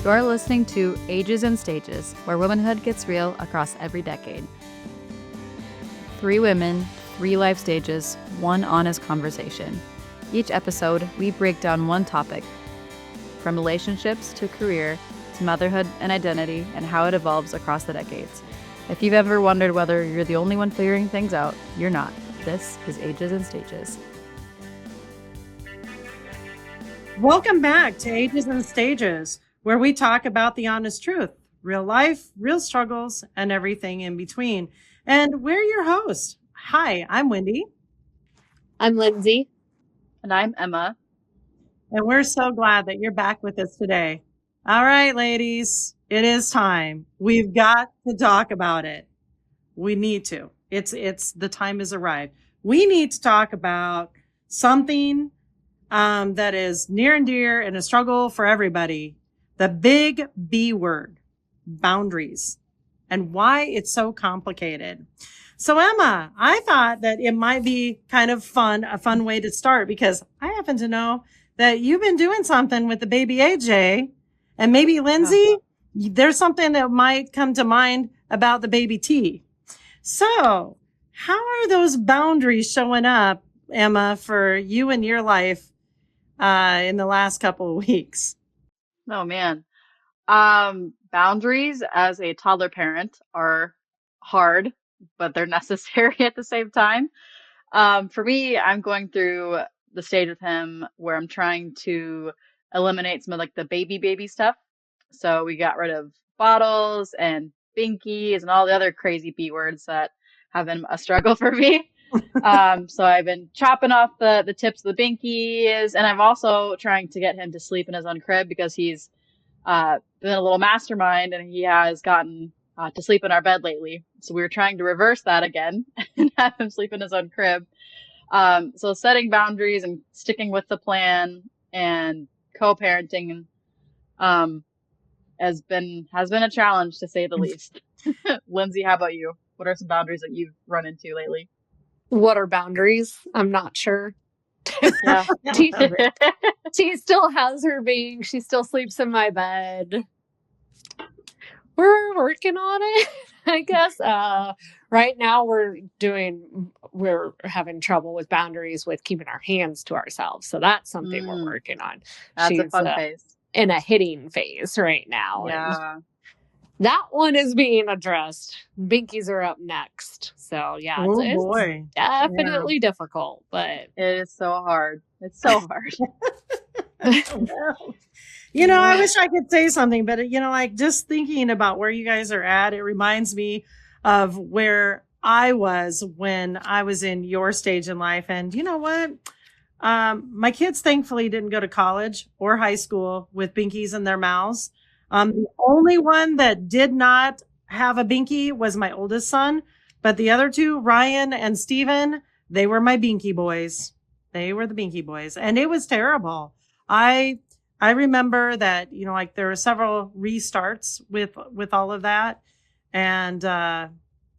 You're listening to Ages and Stages, where womanhood gets real across every decade. 3 women, 3 life stages, 1 honest conversation. Each episode, we break down one topic, from relationships to career, to motherhood and identity, and how it evolves across the decades. If you've ever wondered whether you're the only one figuring things out, you're not. This is Ages and Stages. Welcome back to Ages and Stages, where we talk about the honest truth, real life, real struggles, and everything in between. And we're your hosts. Hi, I'm Wendy. I'm Lindsey. And I'm Emma. And we're so glad that you're back with us today. All right, ladies, it is time. We've got to talk about it. We need to. It's the time has arrived. We need to talk about something that is near and dear and a struggle for everybody. The big B word, boundaries, and why it's so complicated. So Emma, I thought that it might be kind of a fun way to start, because I happen to know that you've been doing something with the baby AJ, and maybe Lindsey, there's something that might come to mind about the baby T. So how are those boundaries showing up, Emma, for you in your life in the last couple of weeks? Oh man. Boundaries as a toddler parent are hard, but they're necessary at the same time. For me, I'm going through the stage with him where I'm trying to eliminate some of like the baby stuff. So we got rid of bottles and binkies and all the other crazy B words that have been a struggle for me. So I've been chopping off the tips of the binkies, and I'm also trying to get him to sleep in his own crib because he's been a little mastermind and he has gotten to sleep in our bed lately. So we were trying to reverse that again and have him sleep in his own crib. So setting boundaries and sticking with the plan and co-parenting has been a challenge, to say the least. Lindsey, how about you? What are some boundaries that you've run into lately? What are boundaries? I'm not sure. Yeah. She still has her being. She still sleeps in my bed. We're working on it, I guess. Right now we're having trouble with boundaries with keeping our hands to ourselves. So that's something we're working on. That's a fun phase. In a hitting phase right now. Yeah. That one is being addressed. Binkies are up next. So yeah, it's definitely difficult, but it is so hard. It's so hard. You know, I wish I could say something, but like just thinking about where you guys are at, it reminds me of where I was when I was in your stage in life. And you know what? My kids thankfully didn't go to college or high school with binkies in their mouths. The only one that did not have a binky was my oldest son, but the other 2, Ryan and Steven, they were my binky boys. They were the binky boys, and it was terrible. I remember that, like there were several restarts with all of that. And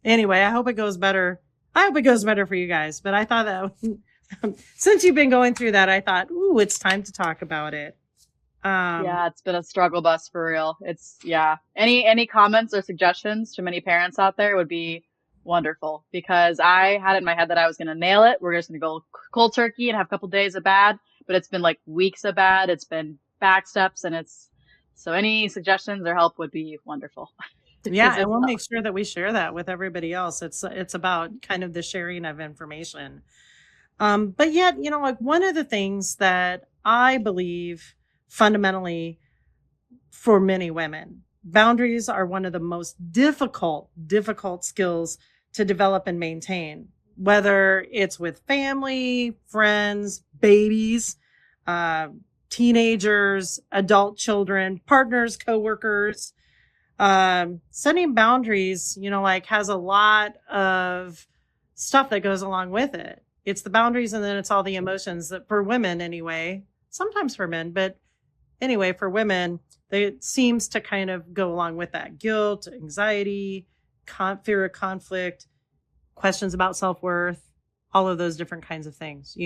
anyway, I hope it goes better. I hope it goes better for you guys. But I thought that since you've been going through that, I thought, ooh, it's time to talk about it. Yeah, it's been a struggle bus for real. Any comments or suggestions to many parents out there would be wonderful, because I had it in my head that I was going to nail it. We're just going to go cold turkey and have a couple days of bad, but it's been like weeks of bad. It's been back steps, and so any suggestions or help would be wonderful. Yeah, and we'll make sure that we share that with everybody else. It's about kind of the sharing of information. But yet, like one of the things that I believe fundamentally for many women, boundaries are one of the most difficult skills to develop and maintain, whether it's with family, friends, babies, teenagers, adult children, partners, coworkers. Setting boundaries, like has a lot of stuff that goes along with it. It's the boundaries, and then it's all the emotions that, for women anyway, sometimes for men, but anyway, for women, it seems to kind of go along with that. Guilt, anxiety, fear of conflict, questions about self-worth, all of those different kinds of things,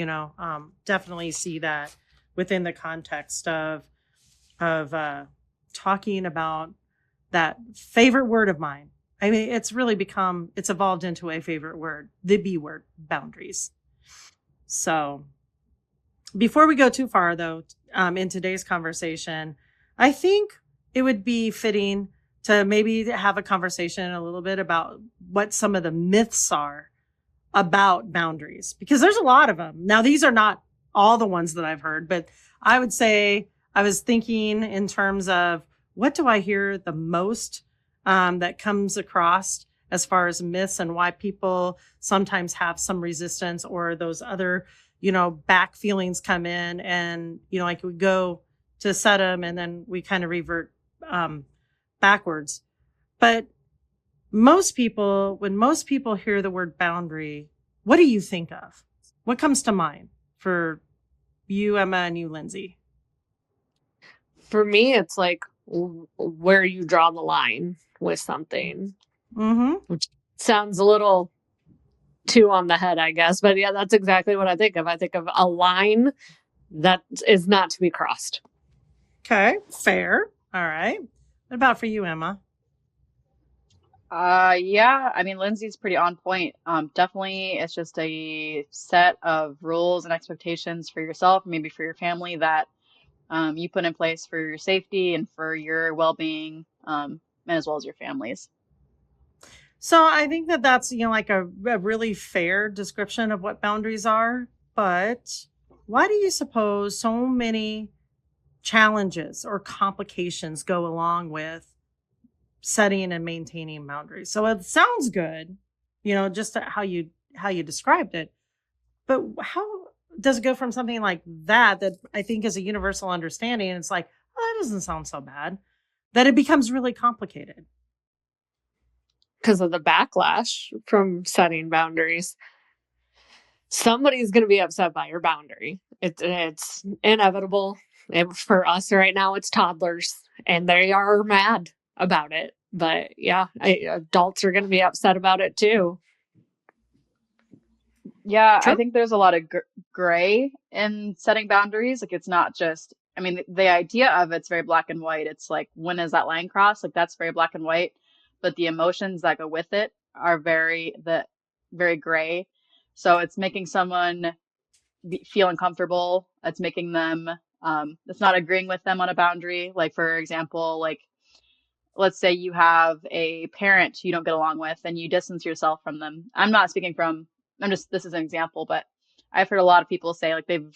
definitely see that within the context of talking about that favorite word of mine. I mean, it's really it's evolved into a favorite word, the B word, boundaries. So before we go too far, though, in today's conversation, I think it would be fitting to maybe have a conversation a little bit about what some of the myths are about boundaries, because there's a lot of them. Now, these are not all the ones that I've heard, but I would say I was thinking in terms of what do I hear the most that comes across as far as myths and why people sometimes have some resistance or those other, back feelings come in and, like we go to set them and then we kind of revert backwards. But when most people hear the word boundary, what do you think of? What comes to mind for you, Emma, and you, Lindsey? For me, it's like where you draw the line with something, which sounds a little too on the head, I guess. But yeah, that's exactly what I think of. I think of a line that is not to be crossed. Okay, fair. All right. What about for you, Emma? Yeah, I mean, Lindsay's pretty on point. Definitely, it's just a set of rules and expectations for yourself, maybe for your family that you put in place for your safety and for your well-being, and as well as your families. So I think that that's, like a really fair description of what boundaries are. But why do you suppose so many challenges or complications go along with setting and maintaining boundaries? So it sounds good, just how you described it. But how does it go from something like that I think is a universal understanding? It's like, oh, that doesn't sound so bad, that it becomes really complicated. Because of the backlash from setting boundaries. Somebody's going to be upset by your boundary. It's inevitable. For us right now, it's toddlers, and they are mad about it. But yeah, adults are going to be upset about it too. Yeah, True. I think there's a lot of gray in setting boundaries. Like, it's not just, I mean, the idea of it's very black and white. It's like, when is that line crossed? Like, that's very black and white. But the emotions that go with it are very gray. So it's making someone feel uncomfortable. It's making them, it's not agreeing with them on a boundary. Like, for example, like, let's say you have a parent you don't get along with and you distance yourself from them. This is an example, but I've heard a lot of people say like they've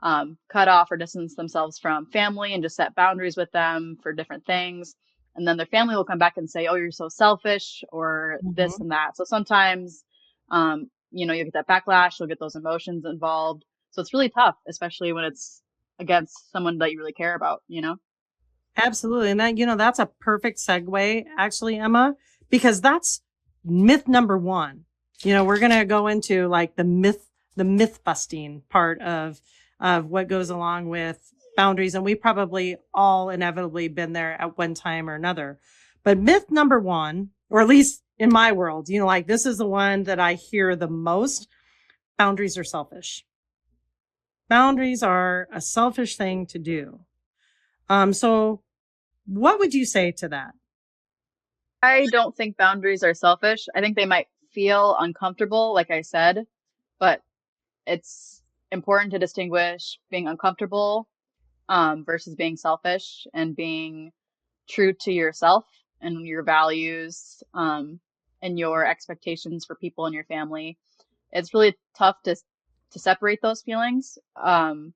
cut off or distanced themselves from family and just set boundaries with them for different things. And then their family will come back and say, oh, you're so selfish or this and that. So sometimes, you'll get that backlash, you'll get those emotions involved. So it's really tough, especially when it's against someone that you really care about, Absolutely. And that, that's a perfect segue, actually, Emma, because that's myth number one. We're going to go into like the myth busting part of what goes along with boundaries. And we probably all inevitably been there at one time or another. But myth number one, or at least in my world, like this is the one that I hear the most. Boundaries are selfish. Boundaries are a selfish thing to do. So what would you say to that? I don't think boundaries are selfish. I think they might feel uncomfortable, like I said, but it's important to distinguish being uncomfortable versus being selfish and being true to yourself and your values and your expectations for people in your family. It's really tough to separate those feelings, but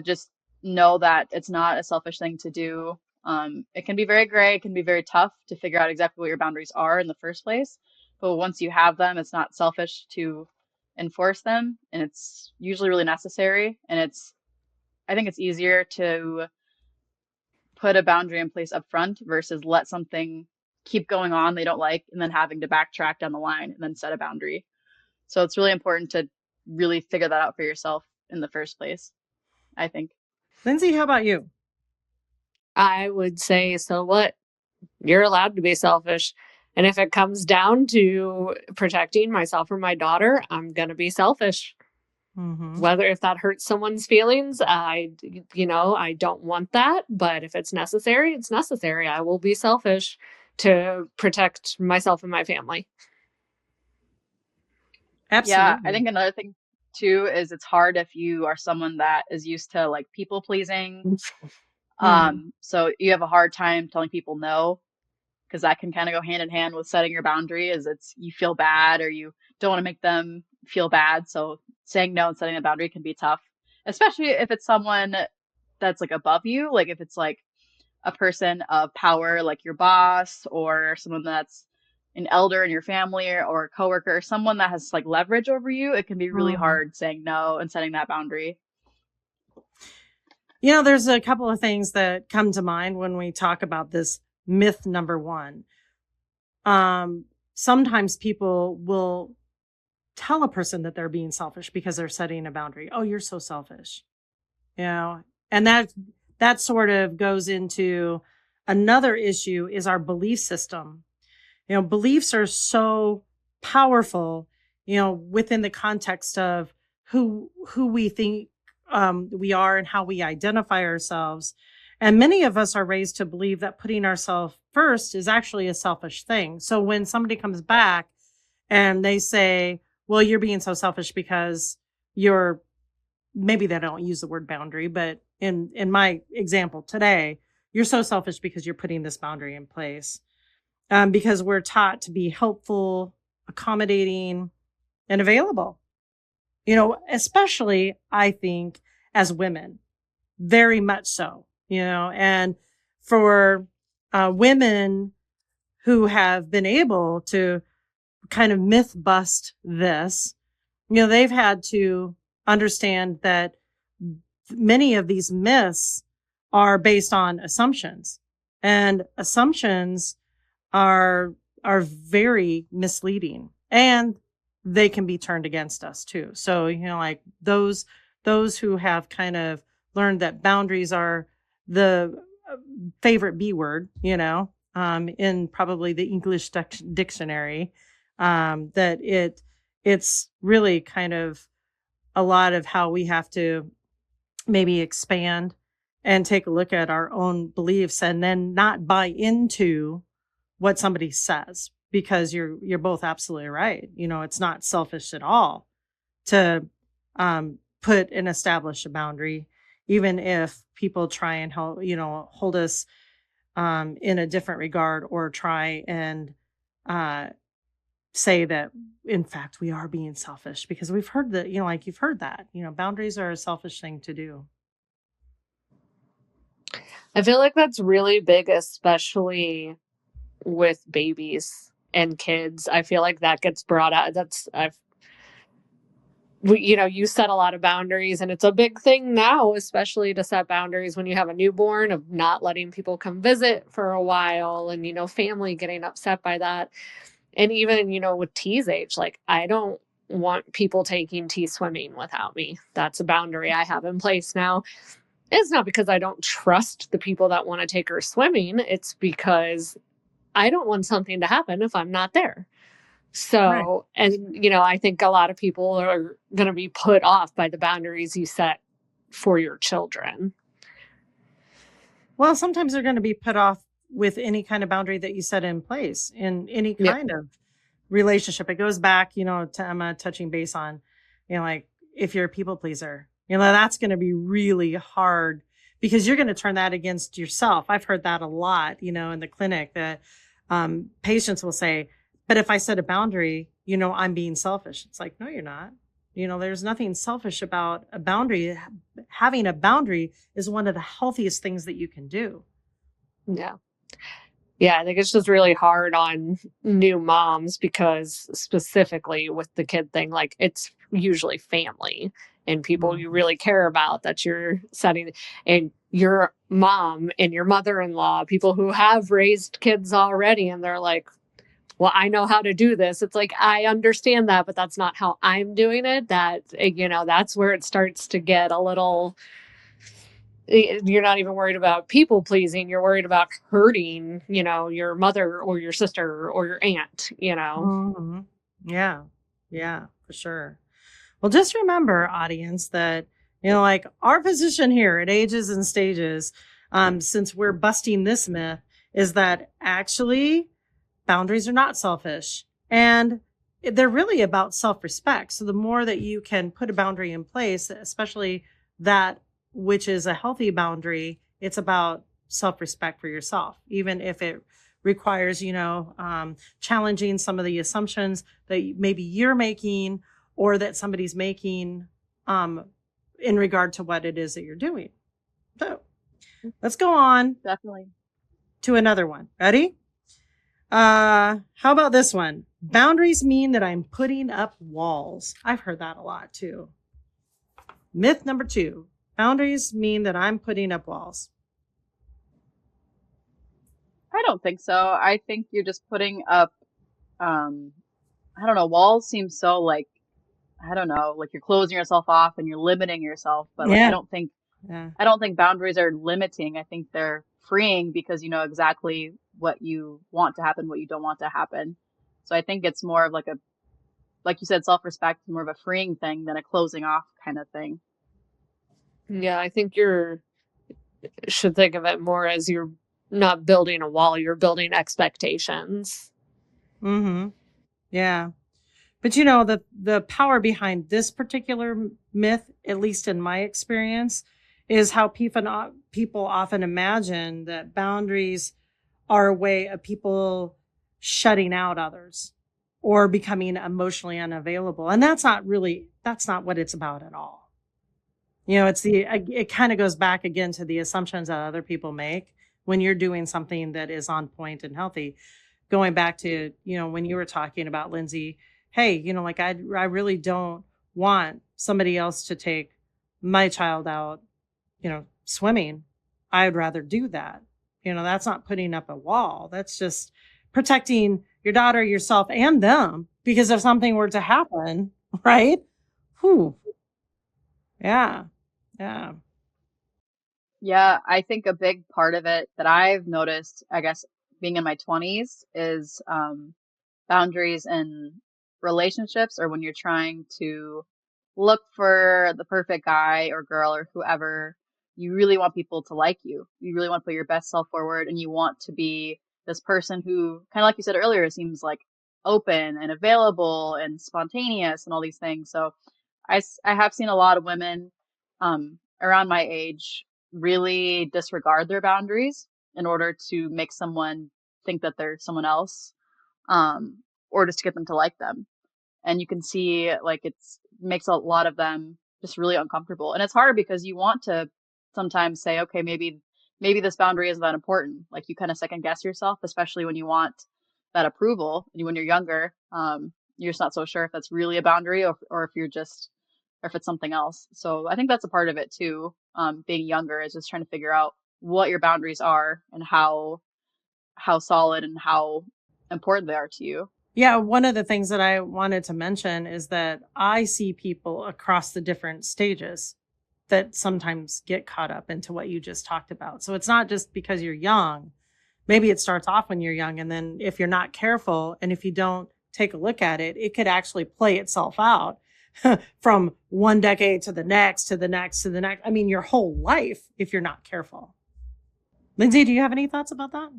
just know that it's not a selfish thing to do. It can be very gray. It can be very tough to figure out exactly what your boundaries are in the first place. But once you have them, it's not selfish to enforce them. And it's usually really necessary. And I think it's easier to put a boundary in place up front versus let something keep going on they don't like and then having to backtrack down the line and then set a boundary. So it's really important to really figure that out for yourself in the first place, I think. Lindsey, how about you? I would say, so what? You're allowed to be selfish. And if it comes down to protecting myself or my daughter, I'm going to be selfish. Whether if that hurts someone's feelings, I don't want that. But if it's necessary, it's necessary. I will be selfish to protect myself and my family. Absolutely. Yeah, I think another thing too is it's hard if you are someone that is used to like people pleasing. So you have a hard time telling people no, because that can kind of go hand in hand with setting your boundary, is it's you feel bad or you don't want to make them feel bad. So saying no and setting a boundary can be tough, especially if it's someone that's like above you, like if it's like a person of power, like your boss or someone that's an elder in your family or a coworker, or someone that has like leverage over you. It can be really hard saying no and setting that boundary. You know, there's a couple of things that come to mind when we talk about this myth number one. Sometimes people will tell a person that they're being selfish because they're setting a boundary. Oh, you're so selfish. You know, and that sort of goes into another issue is our belief system. You know, beliefs are so powerful, you know, within the context of who we think we are and how we identify ourselves. And many of us are raised to believe that putting ourselves first is actually a selfish thing. So when somebody comes back and they say, well, you're being so selfish because maybe they don't use the word boundary, but in my example today, you're so selfish because you're putting this boundary in place. Because we're taught to be helpful, accommodating, and available. You know, especially I think as women, very much so, you know, and for women who have been able to kind of myth bust this, you know, they've had to understand that many of these myths are based on assumptions, and assumptions are very misleading, and they can be turned against us too. So, you know, like those who have kind of learned that boundaries are the favorite B word, you know, in probably the English dictionary, that it's really kind of a lot of how we have to maybe expand and take a look at our own beliefs and then not buy into what somebody says, because you're both absolutely right. You know, it's not selfish at all to put and establish a boundary, even if people try and help, you know, hold us in a different regard, or try and say that in fact we are being selfish, because we've heard that, you know, like you've heard that, you know, boundaries are a selfish thing to do. I feel like that's really big, especially with babies and kids. I feel like that gets brought out. You set a lot of boundaries, and it's a big thing now, especially to set boundaries when you have a newborn, of not letting people come visit for a while, and, family getting upset by that. And even, with T's age, like, I don't want people taking T swimming without me. That's a boundary I have in place now. It's not because I don't trust the people that want to take her swimming. It's because I don't want something to happen if I'm not there. So, right. And, I think a lot of people are going to be put off by the boundaries you set for your children. Well, sometimes they're going to be put off with any kind of boundary that you set in place in any kind of relationship. It goes back, to Emma touching base on, like if you're a people pleaser, that's going to be really hard, because you're going to turn that against yourself. I've heard that a lot, in the clinic, that patients will say, but if I set a boundary, I'm being selfish. It's like, no, you're not. There's nothing selfish about a boundary. Having a boundary is one of the healthiest things that you can do. Yeah. Yeah, I think it's just really hard on new moms, because specifically with the kid thing, like, it's usually family and people you really care about that you're setting, and your mom and your mother-in-law, people who have raised kids already, and they're like, well, I know how to do this. It's like, I understand that, but that's not how I'm doing it. That's where it starts to get a little, you're not even worried about people pleasing. You're worried about hurting, your mother or your sister or your aunt, Mm-hmm. Yeah, for sure. Well, just remember, audience, that, like our position here at Ages and Stages, since we're busting this myth, is that actually boundaries are not selfish, and they're really about self-respect. So the more that you can put a boundary in place, especially that which is a healthy boundary, it's about self-respect for yourself, even if it requires, challenging some of the assumptions that maybe you're making or that somebody's making in regard to what it is that you're doing. So let's go on Definitely. to another one. Ready? How about this one? Boundaries mean that I'm putting up walls. I've heard that a lot too. Myth number 2. Boundaries mean that I'm putting up walls. I don't think so. I think you're just putting up, I don't know, walls seem so like, I don't know, like you're closing yourself off and you're limiting yourself. But like, Yeah. I don't think boundaries are limiting. I think they're freeing because you know exactly what you want to happen, what you don't want to happen. So I think it's more of like like you said, self-respect, more of a freeing thing than a closing off kind of thing. Yeah, I think should think of it more as you're not building a wall, you're building expectations. Mm-hmm. Yeah. But the power behind this particular myth, at least in my experience, is how people often imagine that boundaries are a way of people shutting out others or becoming emotionally unavailable. And that's not what it's about at all. It kind of goes back again to the assumptions that other people make when you're doing something that is on point and healthy. Going back to, when you were talking about, Lindsey, hey, like I really don't want somebody else to take my child out, swimming. I'd rather do that. That's not putting up a wall. That's just protecting your daughter, yourself, and them, because if something were to happen, right? Whew. Yeah. Yeah. Yeah, I think a big part of it that I've noticed, I guess, being in my 20s is boundaries in relationships, or when you're trying to look for the perfect guy or girl or whoever. You really want people to like you. You really want to put your best self forward, and you want to be this person who, kind of like you said earlier, seems like open and available and spontaneous and all these things. So I have seen a lot of women around my age really disregard their boundaries in order to make someone think that they're someone else, or just to get them to like them. And you can see like it's makes a lot of them just really uncomfortable. And it's hard because you want to sometimes say, okay, maybe this boundary isn't that important. Like you kind of second guess yourself, especially when you want that approval. When you're younger, you're just not so sure if that's really a boundary, or if or if it's something else. So I think that's a part of it too. Being younger is just trying to figure out what your boundaries are and how solid and how important they are to you. Yeah, one of the things that I wanted to mention is that I see people across the different stages that sometimes get caught up into what you just talked about. So it's not just because you're young. Maybe it starts off when you're young, and then if you're not careful and if you don't take a look at it, it could actually play itself out from one decade to the next, to the next, to the next. I mean, your whole life if you're not careful. Lindsey, do you have any thoughts about that?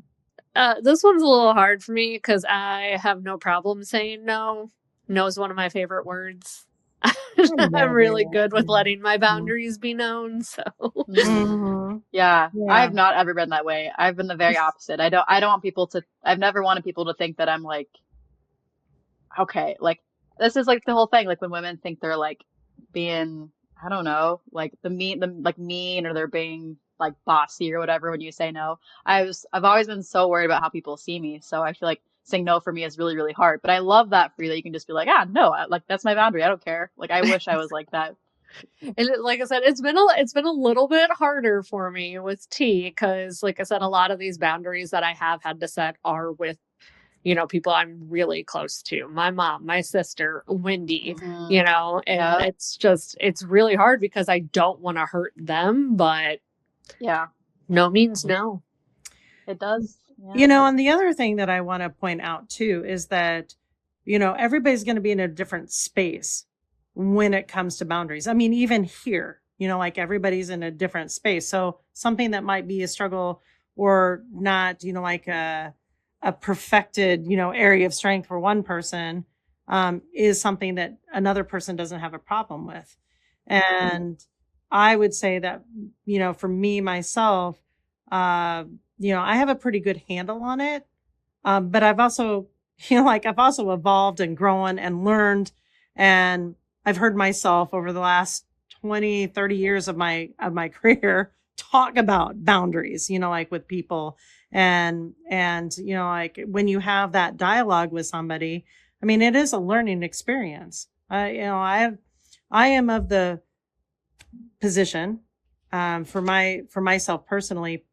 This one's a little hard for me because I have no problem saying no. No is one of my favorite words. I'm really good with letting my boundaries be known. So Mm-hmm. Yeah, Yeah. I have not ever been that way. I've been the very opposite. I don't want people to, I've never wanted people to think that I'm like, okay, like this is like the whole thing. Like when women think they're like being, I don't know, like like mean, or they're being like bossy or whatever when you say no. I've always been so worried about how people see me. So I feel like saying no for me is really, really hard. But I love that for you, that you can just be like, no, like that's my boundary. I don't care. Like I wish I was like that. And like I said, it's been a little bit harder for me with T, because like I said, a lot of these boundaries that I have had to set are with, people I'm really close to, my mom, my sister, Wendy, and Yeah. it's really hard because I don't want to hurt them, but Yeah, no means no. it does. Yeah. And the other thing that I want to point out too is that, everybody's going to be in a different space when it comes to boundaries. I mean, even here, like everybody's in a different space. So something that might be a struggle or not, like a perfected, area of strength for one person, is something that another person doesn't have a problem with. And I would say that, for me, myself, I have a pretty good handle on it. But I've also, I've also evolved and grown and learned, and I've heard myself over the last 20, 30 years of my career talk about boundaries, like with people. And, like when you have that dialogue with somebody, I mean, it is a learning experience. I am of the position, for myself personally,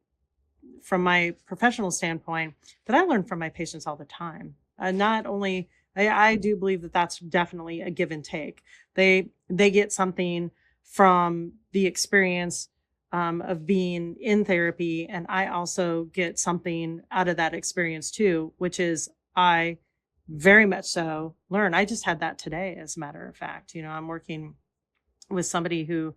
from my professional standpoint, that I learn from my patients all the time. Not only, I do believe that that's definitely a give and take. They get something from the experience, of being in therapy, and I also get something out of that experience too, which is I very much so learn. I just had that today, as a matter of fact. I'm working with somebody who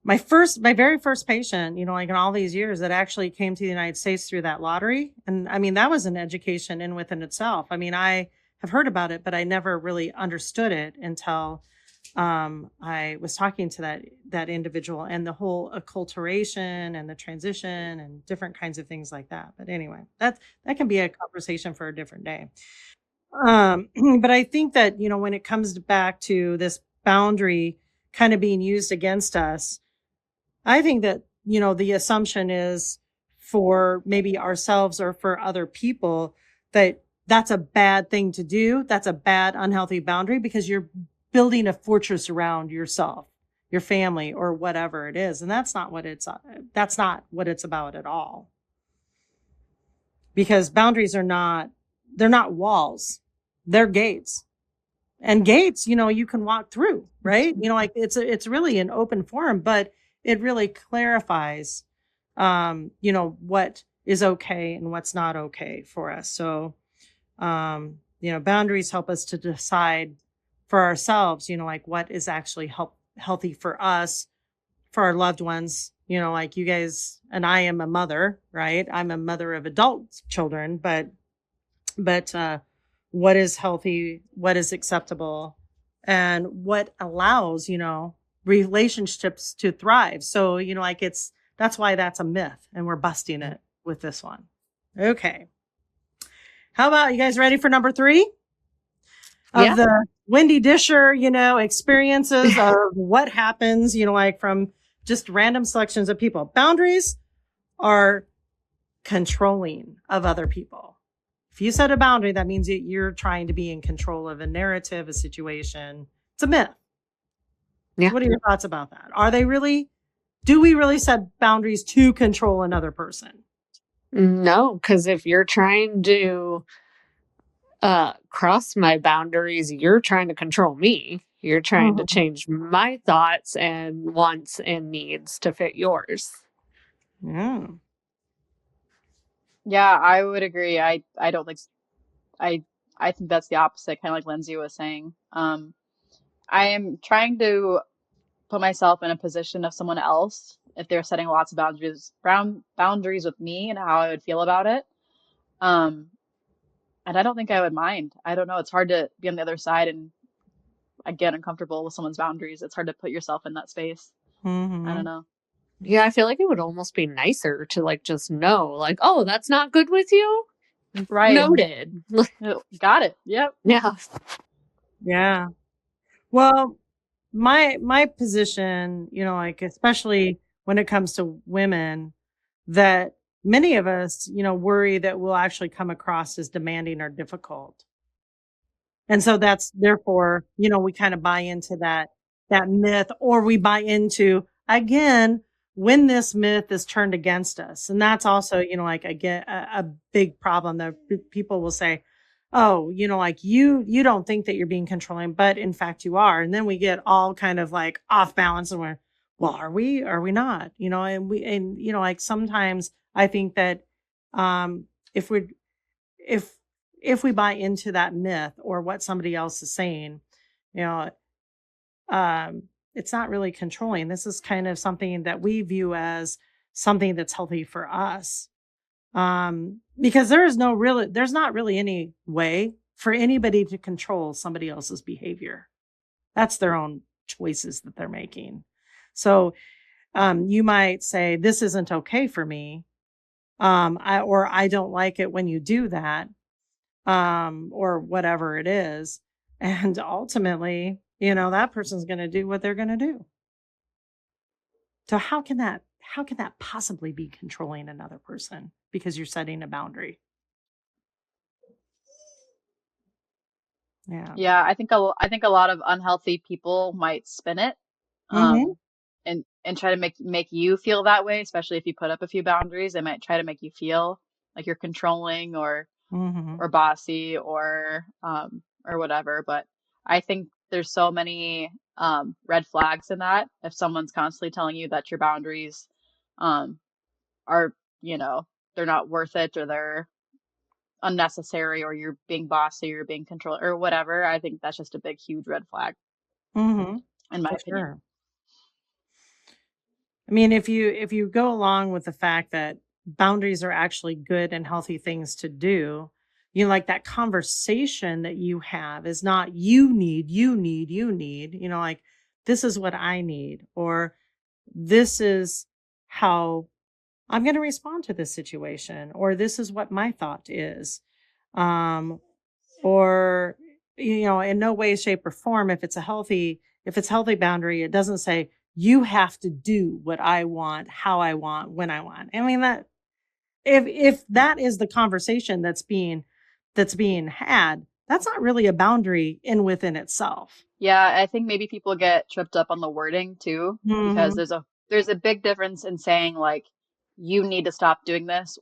my very first patient, like in all these years, that actually came to the United States through that lottery. And I mean, that was an education in within itself. I mean, I have heard about it, but I never really understood it until I was talking to that individual, and the whole acculturation and the transition and different kinds of things like that. But anyway, that can be a conversation for a different day. But I think that, when it comes back to this boundary kind of being used against us, I think that, the assumption is for maybe ourselves or for other people that that's a bad thing to do. That's a bad, unhealthy boundary, because you're building a fortress around yourself, your family, or whatever it is. And that's not what it's about at all. Because boundaries they're not walls, they're gates. And gates, you can walk through, right? Like it's really an open forum, but it really clarifies, what is okay and what's not okay for us. So, boundaries help us to decide for ourselves, like what is actually healthy for us, for our loved ones. Like you guys, and I am a mother, right? I'm a mother of adult children, but what is healthy, what is acceptable, and what allows, relationships to thrive. So, that's why that's a myth, and we're busting it with this one. Okay. How about you guys ready for number 3 of the Wendy Disher, experiences of what happens, like from just random selections of people. Boundaries are controlling of other people. If you set a boundary, that means that you're trying to be in control of a narrative, a situation. It's a myth. Yeah. What are your thoughts about that? Do we really set boundaries to control another person? No, because if you're trying to cross my boundaries, you're trying to control me. You're trying to change my thoughts and wants and needs to fit yours. Yeah. Yeah, I would agree. I don't think I think that's the opposite, kind of like Lindsay was saying. I am trying to put myself in a position of someone else if they're setting lots of boundaries with me and how I would feel about it. Um, and I don't think I would mind. I don't know. It's hard to be on the other side and I get uncomfortable with someone's boundaries. It's hard to put yourself in that space. I don't know. Yeah, I feel like it would almost be nicer to like just know, like, oh, that's not good with you. Right. Noted. Got it. Yep. Yeah. Yeah. Well, my position, like especially when it comes to women, that many of us, worry that we'll actually come across as demanding or difficult. And so that's therefore, we kind of buy into that myth, or we buy into, again, when this myth is turned against us. And that's also, like again, a big problem that people will say, oh, like you don't think that you're being controlling, but in fact you are. And then we get all kind of like off balance, and we're, well, are we not, and like sometimes I think that, if we if we buy into that myth or what somebody else is saying, it's not really controlling. This is kind of something that we view as something that's healthy for us. Because there's not really any way for anybody to control somebody else's behavior. That's their own choices that they're making. So, you might say, this isn't okay for me. I don't like it when you do that. Or whatever it is. And ultimately, that person's going to do what they're going to do. So how can that possibly be controlling another person because you're setting a boundary? Yeah. Yeah, I think a lot of unhealthy people might spin it, Mm-hmm. and try to make you feel that way, especially if you put up a few boundaries. They might try to make you feel like you're controlling Mm-hmm. or bossy or whatever. But I think there's so many red flags in that. If someone's constantly telling you that your boundaries um are, they're not worth it, or they're unnecessary, or you're being bossy or being controlled or whatever, I think that's just a big, huge red flag, Mm-hmm. in my For opinion. sure. I mean, if you go along with the fact that boundaries are actually good and healthy things to do, like that conversation that you have is not you need, like this is what I need, or this is how I'm going to respond to this situation, or this is what my thought is. Um, or, in no way, shape, or form, if it's healthy boundary, it doesn't say you have to do what I want, how I want, when I want. I mean, that if that is the conversation that's being had, that's not really a boundary in within itself. Yeah, I think maybe people get tripped up on the wording too, because Mm-hmm. there's a big difference in saying like you need to stop doing this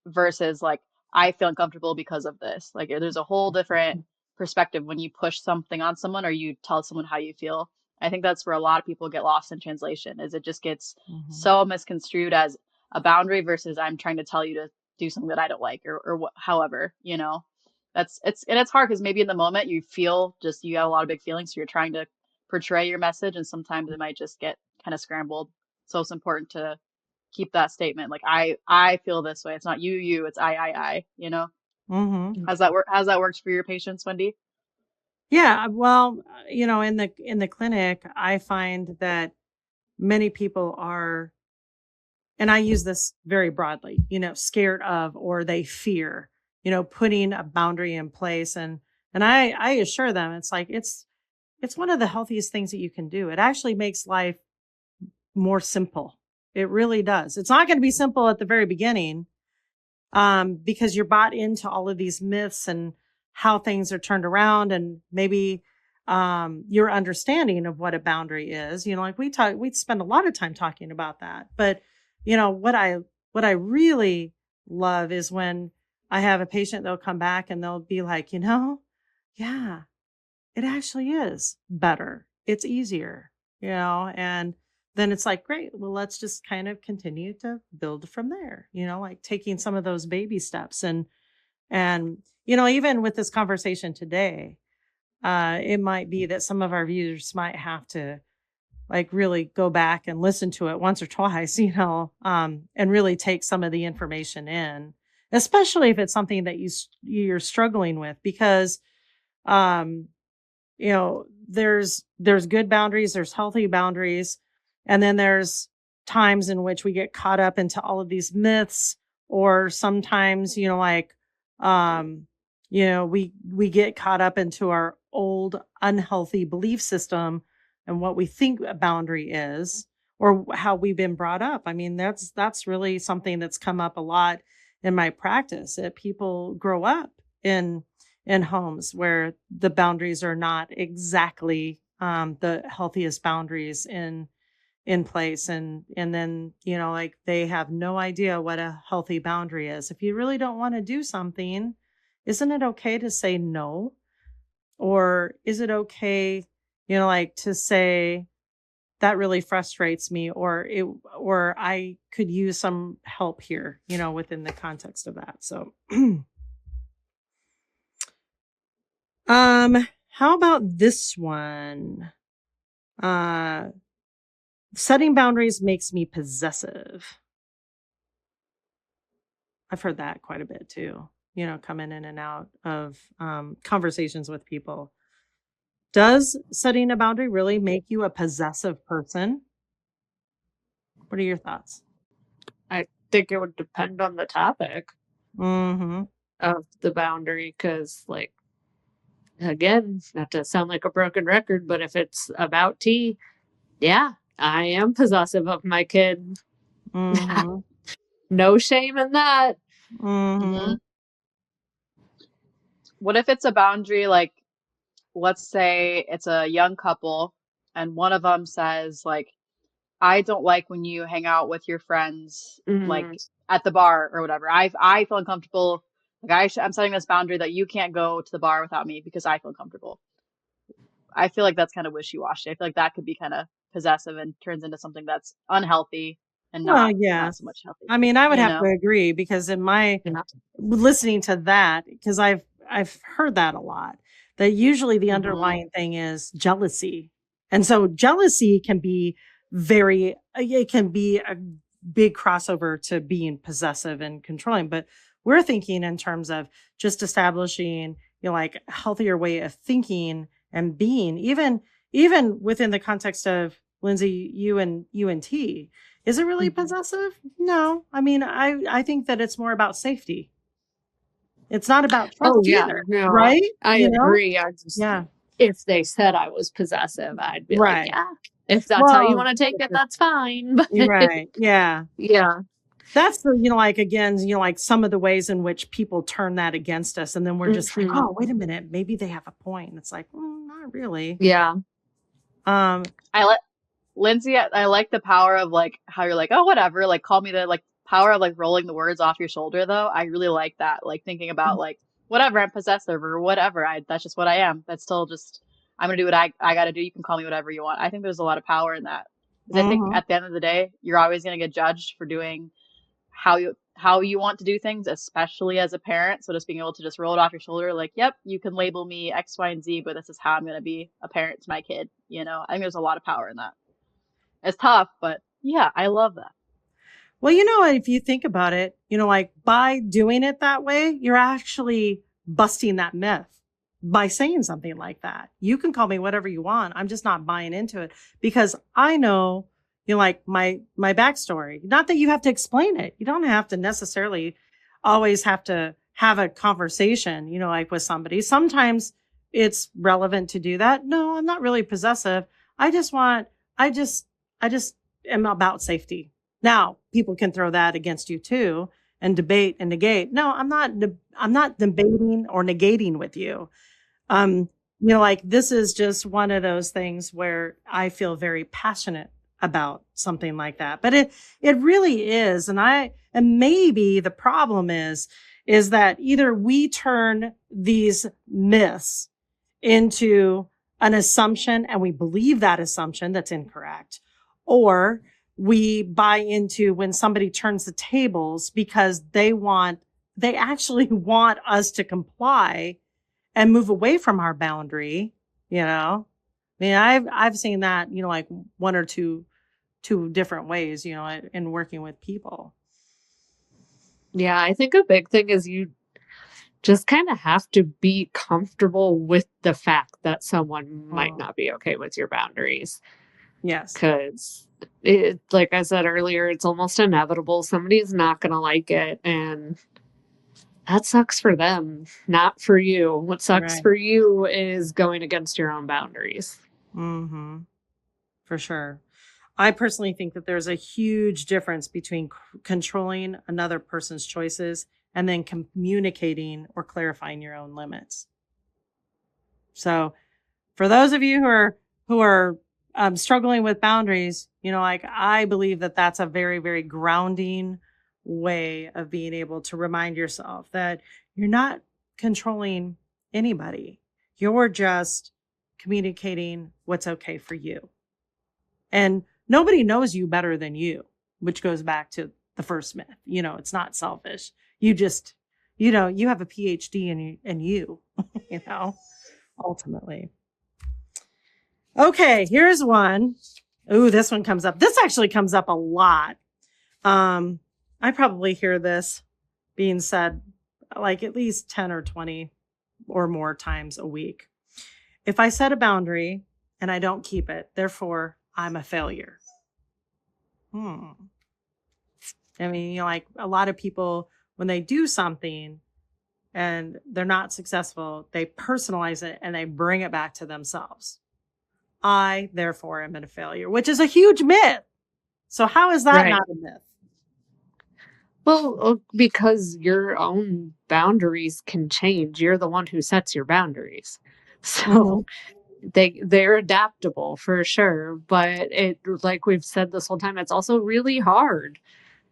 versus like I feel uncomfortable because of this. Like there's a whole different perspective when you push something on someone or you tell someone how you feel. I think that's where a lot of people get lost in translation, is it just gets Mm-hmm. so misconstrued as a boundary versus I'm trying to tell you to do something that I don't like, or however, it's hard because maybe in the moment you feel just you have a lot of big feelings, so you're trying to portray your message, and sometimes it might just get kind of scrambled. So it's important to keep that statement like I feel this way. It's not you, it's I, Mm-hmm. How's that worked for your patients, Wendy? Yeah, well, in the clinic, I find that many people are, and I use this very broadly, scared of, or they fear, putting a boundary in place. And I assure them, it's like, it's one of the healthiest things that you can do. It actually makes life more simple. It really does. It's not going to be simple at the very beginning, because you're bought into all of these myths and how things are turned around, and maybe your understanding of what a boundary is. Like we spend a lot of time talking about that. But what I really love is when I have a patient, they'll come back and they'll be like, yeah, it actually is better. It's easier, and then it's like, great. Well, let's just kind of continue to build from there, like taking some of those baby steps. And, even with this conversation today, it might be that some of our viewers might have to like really go back and listen to it once or twice, and really take some of the information in, especially if it's something that you're struggling with, because, um, there's good boundaries, there's healthy boundaries, and then there's times in which we get caught up into all of these myths, or sometimes, like, we get caught up into our old unhealthy belief system and what we think a boundary is, or how we've been brought up. I mean, that's really something that's come up a lot in my practice, that people grow up in homes where the boundaries are not exactly the healthiest boundaries in place, and then like they have no idea what a healthy boundary is. If you really don't want to do something, isn't it okay to say no? Or is it okay, like to say that really frustrates me, or I could use some help here, within the context of that. So how about this one? Setting boundaries makes me possessive. I've heard that quite a bit too, coming in and out of conversations with people. Does setting a boundary really make you a possessive person? What are your thoughts? I think it would depend on the topic Mm-hmm. of the boundary, because, like, again, not to sound like a broken record, but if it's about tea, yeah, I am possessive of my kid. Mm-hmm. No shame in that. Mm-hmm. What if it's a boundary, like, let's say it's a young couple and one of them says, like, I don't like when you hang out with your friends, like, Mm, at the bar or whatever. I feel uncomfortable. Like, I'm setting this boundary that you can't go to the bar without me because I feel uncomfortable. I feel like that's kind of wishy-washy. I feel like that could be kind of possessive and turns into something that's unhealthy and Well, not so yes. much healthy, I mean, I would you have to know? agree because in my yeah. listening to that, because I've heard that a lot, that usually the Hmm. underlying thing is jealousy. And so jealousy can be it can be a big crossover to being possessive and controlling. But we're thinking in terms of just establishing, like a healthier way of thinking and being, even within the context of Lindsay, you and T. Is it really Mhm. possessive? No. I mean, I think that it's more about safety. It's not about Oh, trust yeah, either, no, right? I agree. I just, Yeah. if they said I was possessive, I'd be like, Right. yeah, if that's how you Well, want to take it, that's fine. you're But right. Yeah. yeah. That's the, like, again, like some of the ways in which people turn that against us. And then we're just like, Hmm. oh, wait a minute. Maybe they have a point. And it's like, not really. Yeah. I let Lindsay, I like the power of, like, how you're like, oh, whatever, like, call me the, like, power of, like, rolling the words off your shoulder, though. I really like that. Like, thinking about, like, whatever, I'm possessive or whatever. That's just what I am. That's still just, I'm gonna do what I gotta do. You can call me whatever you want. I think there's a lot of power in that. Because I think Mhm. at the end of the day, you're always gonna get judged for doing how you want to do things, especially as a parent. So just being able to just roll it off your shoulder, like, yep, you can label me X, Y, and Z, but this is how I'm gonna be a parent to my kid. I think there's a lot of power in that. It's tough, but yeah, I love that. Well, if you think about it, like by doing it that way, you're actually busting that myth by saying something like that. You can call me whatever you want. I'm just not buying into it because I know, like my backstory. Not that you have to explain it. You don't have to necessarily always have to have a conversation, like with somebody. Sometimes it's relevant to do that. No, I'm not really possessive. I just want, I just am about safety. Now, people can throw that against you too and debate and negate. No, I'm not debating or negating with you. Um, like this is just one of those things where I feel very passionate about something like that. But it really is. And maybe the problem is that either we turn these myths into an assumption and we believe that assumption that's incorrect, or we buy into when somebody turns the tables because they actually want us to comply and move away from our boundary. I mean, I've seen that, like one or two different ways, in working with people. Yeah, I think a big thing is you just kind of have to be comfortable with the fact that someone might Mm. not be okay with your boundaries. Yes. Because, like I said earlier, it's almost inevitable. Somebody's not going to like it. And that sucks for them, not for you. What sucks Right. for you is going against your own boundaries. Mm-hmm. For sure. I personally think that there's a huge difference between controlling another person's choices and then communicating or clarifying your own limits. So, for those of you who are struggling with boundaries, like I believe that that's a very, very grounding way of being able to remind yourself that you're not controlling anybody. You're just communicating what's okay for you. And nobody knows you better than you, which goes back to the first myth. It's not selfish. You just, you have a PhD in you, ultimately. Okay, here's one. Ooh, this one comes up. This actually comes up a lot. I probably hear this being said like at least 10 or 20 or more times a week. If I set a boundary and I don't keep it, therefore I'm a failure. I mean, like a lot of people, when they do something and they're not successful, they personalize it and they bring it back to themselves. I, therefore, am a failure, which is a huge myth. So how is that not a myth? Well, because your own boundaries can change. You're the one who sets your boundaries. So they're adaptable for sure. But it, like we've said this whole time, it's also really hard.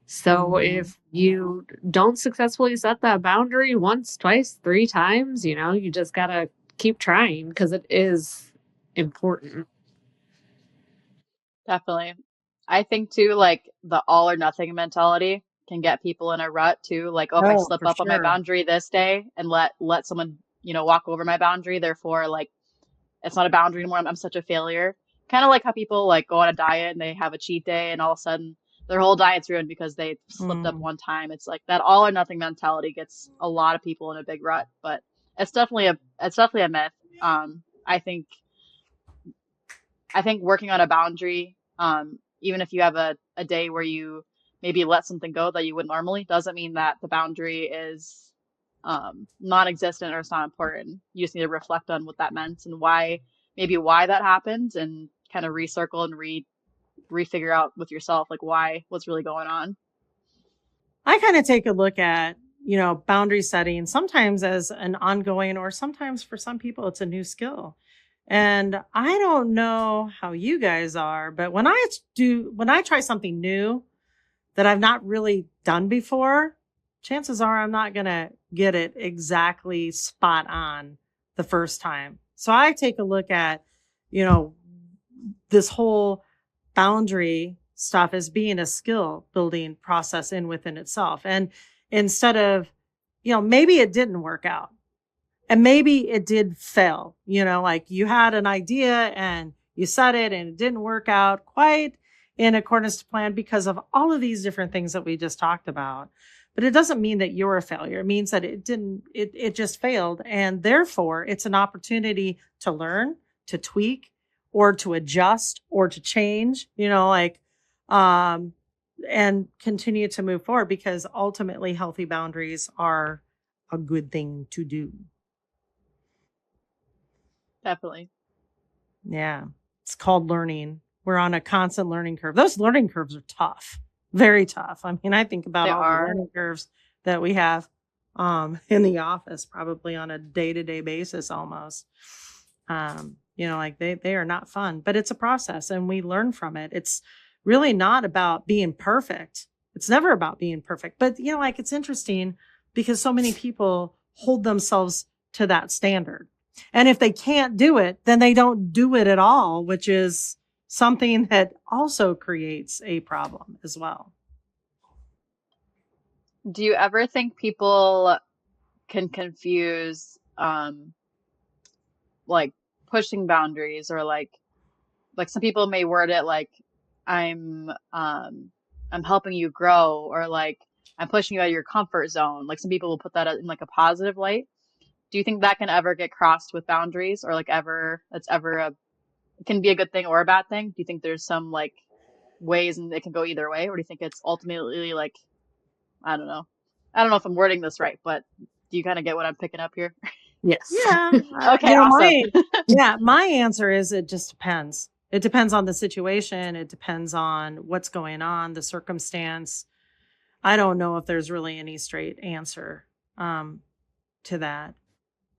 So if you don't successfully set that boundary once, twice, 3 times, you just got to keep trying because it is important. Definitely. I think too, like the all or nothing mentality can get people in a rut too. Like, oh, if I slip up on my boundary this day and let someone, walk over my boundary, therefore like it's not a boundary anymore. I'm such a failure. Kind of like how people like go on a diet and they have a cheat day and all of a sudden their whole diet's ruined because they slipped up one time. It's like that all or nothing mentality gets a lot of people in a big rut, but it's definitely a myth. I think working on a boundary, even if you have a day where you maybe let something go that you would normally, doesn't mean that the boundary is non-existent or it's not important. You just need to reflect on what that meant and why that happened and kind of recircle and refigure out with yourself, like what's really going on. I kind of take a look at, boundary setting sometimes as an ongoing, or sometimes for some people, it's a new skill. And I don't know how you guys are, but when I try something new that I've not really done before, chances are I'm not going to get it exactly spot on the first time. So I take a look at, this whole boundary stuff as being a skill building process within itself. And instead of, maybe it didn't work out and maybe it did fail, like you had an idea and you said it and it didn't work out quite in accordance to plan because of all of these different things that we just talked about. But it doesn't mean that you're a failure. It means that it just failed. And therefore it's an opportunity to learn, to tweak, or to adjust, or to change, and continue to move forward, because ultimately healthy boundaries are a good thing to do. Definitely. Yeah. It's called learning. We're on a constant learning curve. Those learning curves are tough, very tough. I mean, I think about the learning curves that we have in the office, probably on a day-to-day basis almost. Like they are not fun, but it's a process and we learn from it. It's really not about being perfect. It's never about being perfect, but it's interesting because so many people hold themselves to that standard. And if they can't do it, then they don't do it at all, which is something that also creates a problem as well. Do you ever think people can confuse like pushing boundaries, or like some people may word it like I'm helping you grow, or like I'm pushing you out of your comfort zone. Like some people will put that in like a positive light. Do you think that can ever get crossed with boundaries, or like it can be a good thing or a bad thing? Do you think there's some like ways and it can go either way, or do you think it's ultimately like, I don't know if I'm wording this right, but do you kind of get what I'm picking up here? Yes. Yeah. Okay, awesome. My answer is it just depends. It depends on the situation. It depends on what's going on, the circumstance. I don't know if there's really any straight answer to that,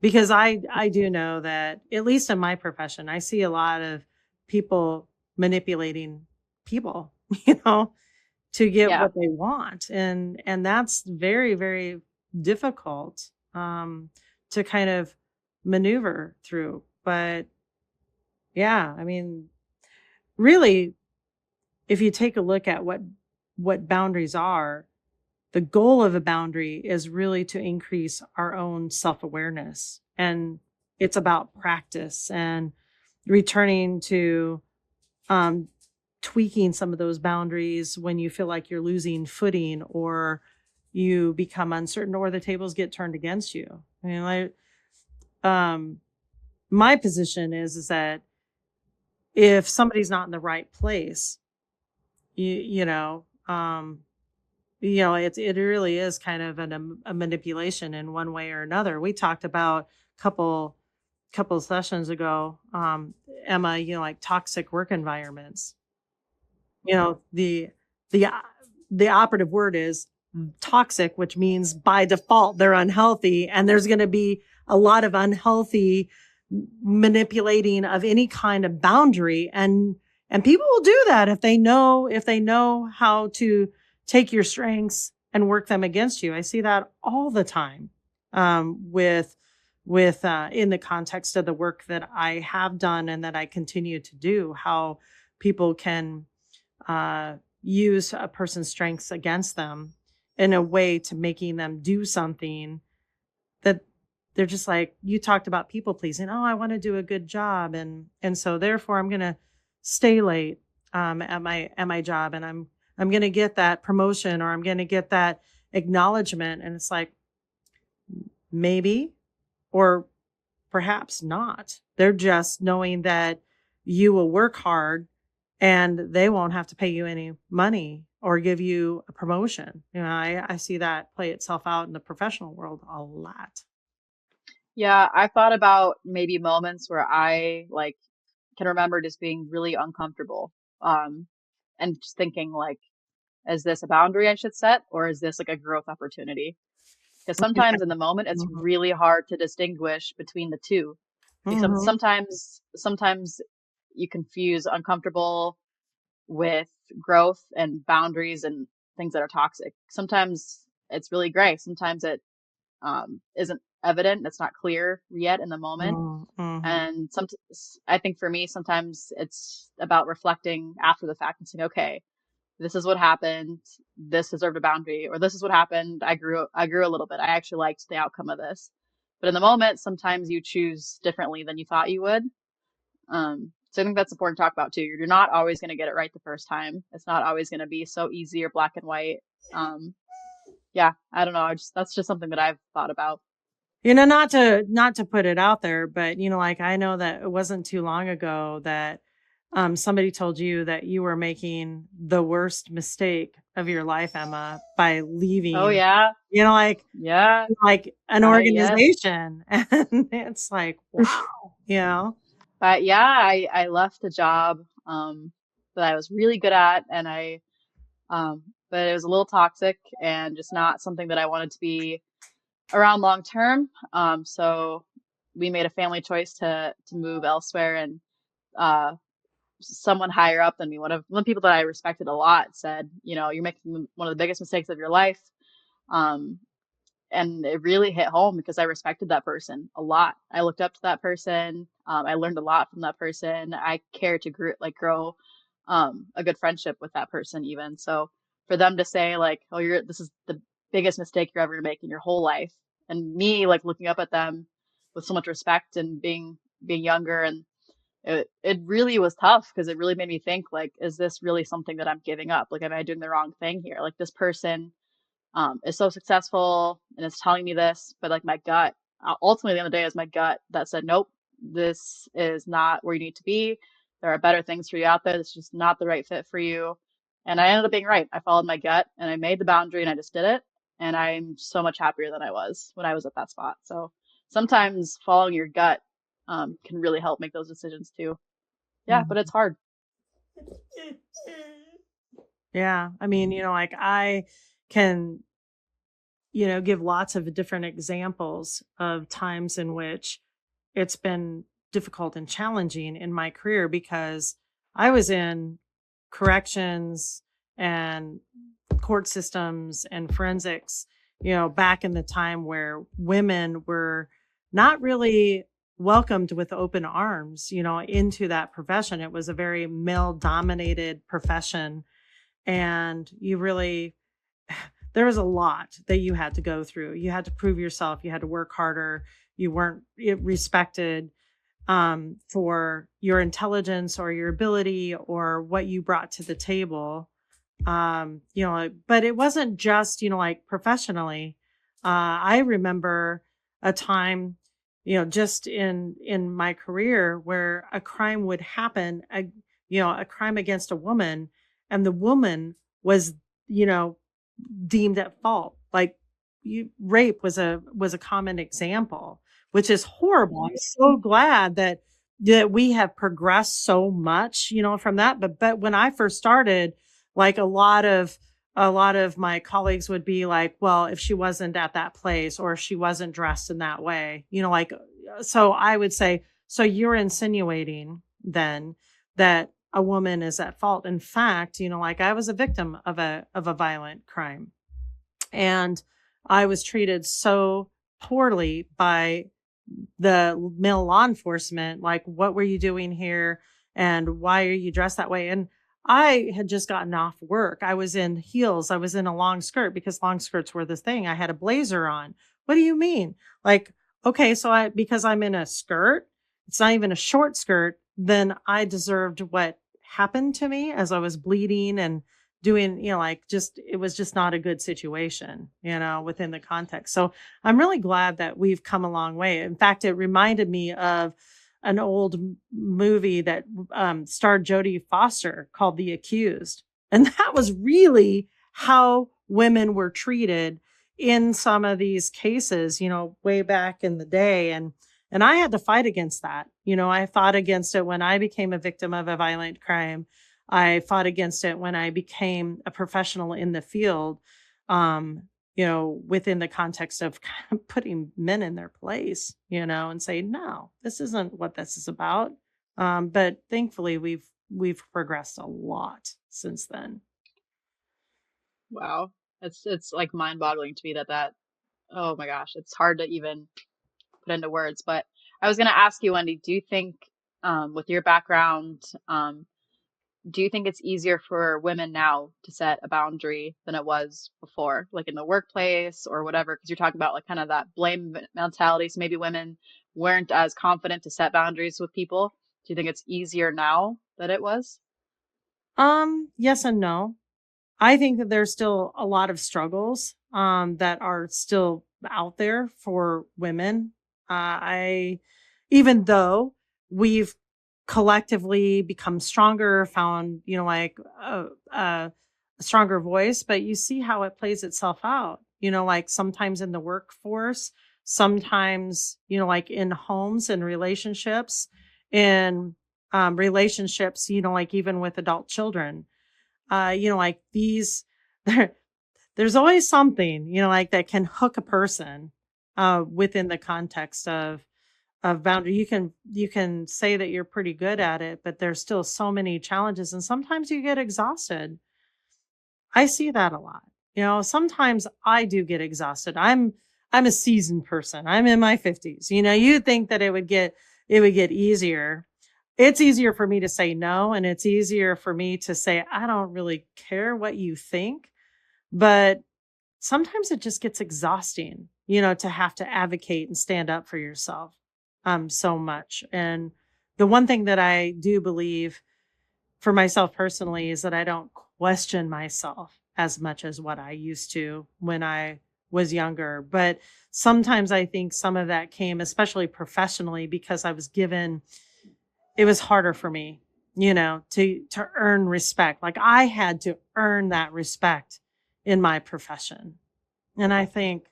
because I do know that, at least in my profession, I see a lot of people manipulating people, to get what they want. And that's very, very difficult to kind of maneuver through. But yeah, I mean, really, if you take a look at what boundaries are, the goal of a boundary is really to increase our own self-awareness. And it's about practice and returning to tweaking some of those boundaries when you feel like you're losing footing or you become uncertain or the tables get turned against you. I mean, like, my position is that if somebody's not in the right place, you know, it really is kind of a manipulation in one way or another. We talked about couple sessions ago, Emma, like toxic work environments. The operative word is toxic, which means by default they're unhealthy, and there's going to be a lot of unhealthy manipulating of any kind of boundary, and people will do that if they know how to take your strengths and work them against you. I see that all the time with in the context of the work that I have done and that I continue to do, how people can use a person's strengths against them in a way to making them do something that they're just like, you talked about people pleasing. Oh, I want to do a good job. And so therefore I'm going to stay late at my job, and I'm going to get that promotion, or I'm going to get that acknowledgement. And it's like, maybe, or perhaps not. They're just knowing that you will work hard and they won't have to pay you any money or give you a promotion. I see that play itself out in the professional world a lot. Yeah, I thought about maybe moments where I can remember just being really uncomfortable, and just thinking like, is this a boundary I should set, or is this like a growth opportunity? Because sometimes in the moment it's Mhm. really hard to distinguish between the two. Mhm. Sometimes you confuse uncomfortable with growth and boundaries and things that are toxic. Sometimes it's really gray. Sometimes it isn't evident. It's not clear yet in the moment. Mhm. And I think for me, sometimes it's about reflecting after the fact and saying, okay, this is what happened. This deserved a boundary, or this is what happened. I grew a little bit. I actually liked the outcome of this. But in the moment, sometimes you choose differently than you thought you would. So I think that's important to talk about too. You're not always going to get it right the first time. It's not always going to be so easy or black and white. Yeah, I don't know. That's just something that I've thought about. Not to put it out there, but like, I know that it wasn't too long ago that somebody told you that you were making the worst mistake of your life, Emma, by leaving. Oh yeah. Like an Yes. organization, and it's like, wow. But yeah, I left a job that I was really good at, and but it was a little toxic and just not something that I wanted to be around long term. So we made a family choice to move elsewhere, and someone higher up than me, one of the people that I respected a lot, said, you're making one of the biggest mistakes of your life. And it really hit home because I respected that person a lot. I looked up to that person. I learned a lot from that person. I cared to grow a good friendship with that person even. So for them to say like, oh, this is the biggest mistake you're ever gonna make in your whole life, and me like looking up at them with so much respect and being younger, and it really was tough because it really made me think like, is this really something that I'm giving up? Like, am I doing the wrong thing here? Like, this person is so successful and it's telling me this, but like my gut, ultimately, at the end of the day, is my gut that said, nope, this is not where you need to be. There are better things for you out there. This is just not the right fit for you. And I ended up being right. I followed my gut and I made the boundary and I just did it. And I'm so much happier than I was when I was at that spot. So sometimes following your gut can really help make those decisions too. Yeah, but it's hard. Yeah. I mean, like, I can, give lots of different examples of times in which it's been difficult and challenging in my career because I was in corrections and court systems and forensics, back in the time where women were not really welcomed with open arms, into that profession. It was a very male dominated profession. And there was a lot that you had to go through. You had to prove yourself. You had to work harder. You weren't respected. for your intelligence or your ability or what you brought to the table. But it wasn't just, like professionally. I remember a time, just in my career where a crime would happen, a crime against a woman, and the woman was, you know, deemed at fault. Like rape was a common example, which is horrible. I'm so glad that we have progressed so much, from that. But when I first started, like a lot of my colleagues would be like, well, if she wasn't at that place or if she wasn't dressed in that way, so I would say, so you're insinuating then that a woman is at fault. In fact, like I was a victim of a violent crime, and I was treated so poorly by the male law enforcement. Like, what were you doing here? And why are you dressed that way? And I had just gotten off work. I was in heels. I was in a long skirt because long skirts were the thing. I had a blazer on. What do you mean? Like, okay, so because I'm in a skirt, it's not even a short skirt, then I deserved what happened to me as I was bleeding and doing, like just, it was just not a good situation, within the context. So I'm really glad that we've come a long way. In fact, it reminded me of an old movie that starred Jodie Foster called The Accused. And that was really how women were treated in some of these cases, way back in the day. And I had to fight against that. I fought against it when I became a victim of a violent crime. I fought against it when I became a professional in the field, within the context of kind of putting men in their place, and say, no, this isn't what this is about. But thankfully we've progressed a lot since then. Wow. It's like mind-boggling to me that oh my gosh, it's hard to even put into words. But I was going to ask you, Wendy, do you think, with your background, do you think it's easier for women now to set a boundary than it was before, like in the workplace or whatever? Because you're talking about like kind of that blame mentality. So maybe women weren't as confident to set boundaries with people. Do you think it's easier now than it was? Yes and no. I think that there's still a lot of struggles that are still out there for women. Even though we've collectively become stronger, found, like a stronger voice, but you see how it plays itself out, like sometimes in the workforce, sometimes, like in homes and relationships, in relationships, like even with adult children, like these, there's always something, like that can hook a person within the context of boundary. You can say that you're pretty good at it, but there's still so many challenges, and sometimes you get exhausted. I see that a lot. Sometimes I do get exhausted. I'm a seasoned person. I'm in my 50s. You'd think that it would get easier. It's easier for me to say no, and it's easier for me to say I don't really care what you think. But sometimes it just gets exhausting, to have to advocate and stand up for yourself so much. And the one thing that I do believe for myself personally is that I don't question myself as much as what I used to when I was younger. But sometimes I think some of that came, especially professionally, because it was harder for me, to earn respect. Like I had to earn that respect in my profession. And I think,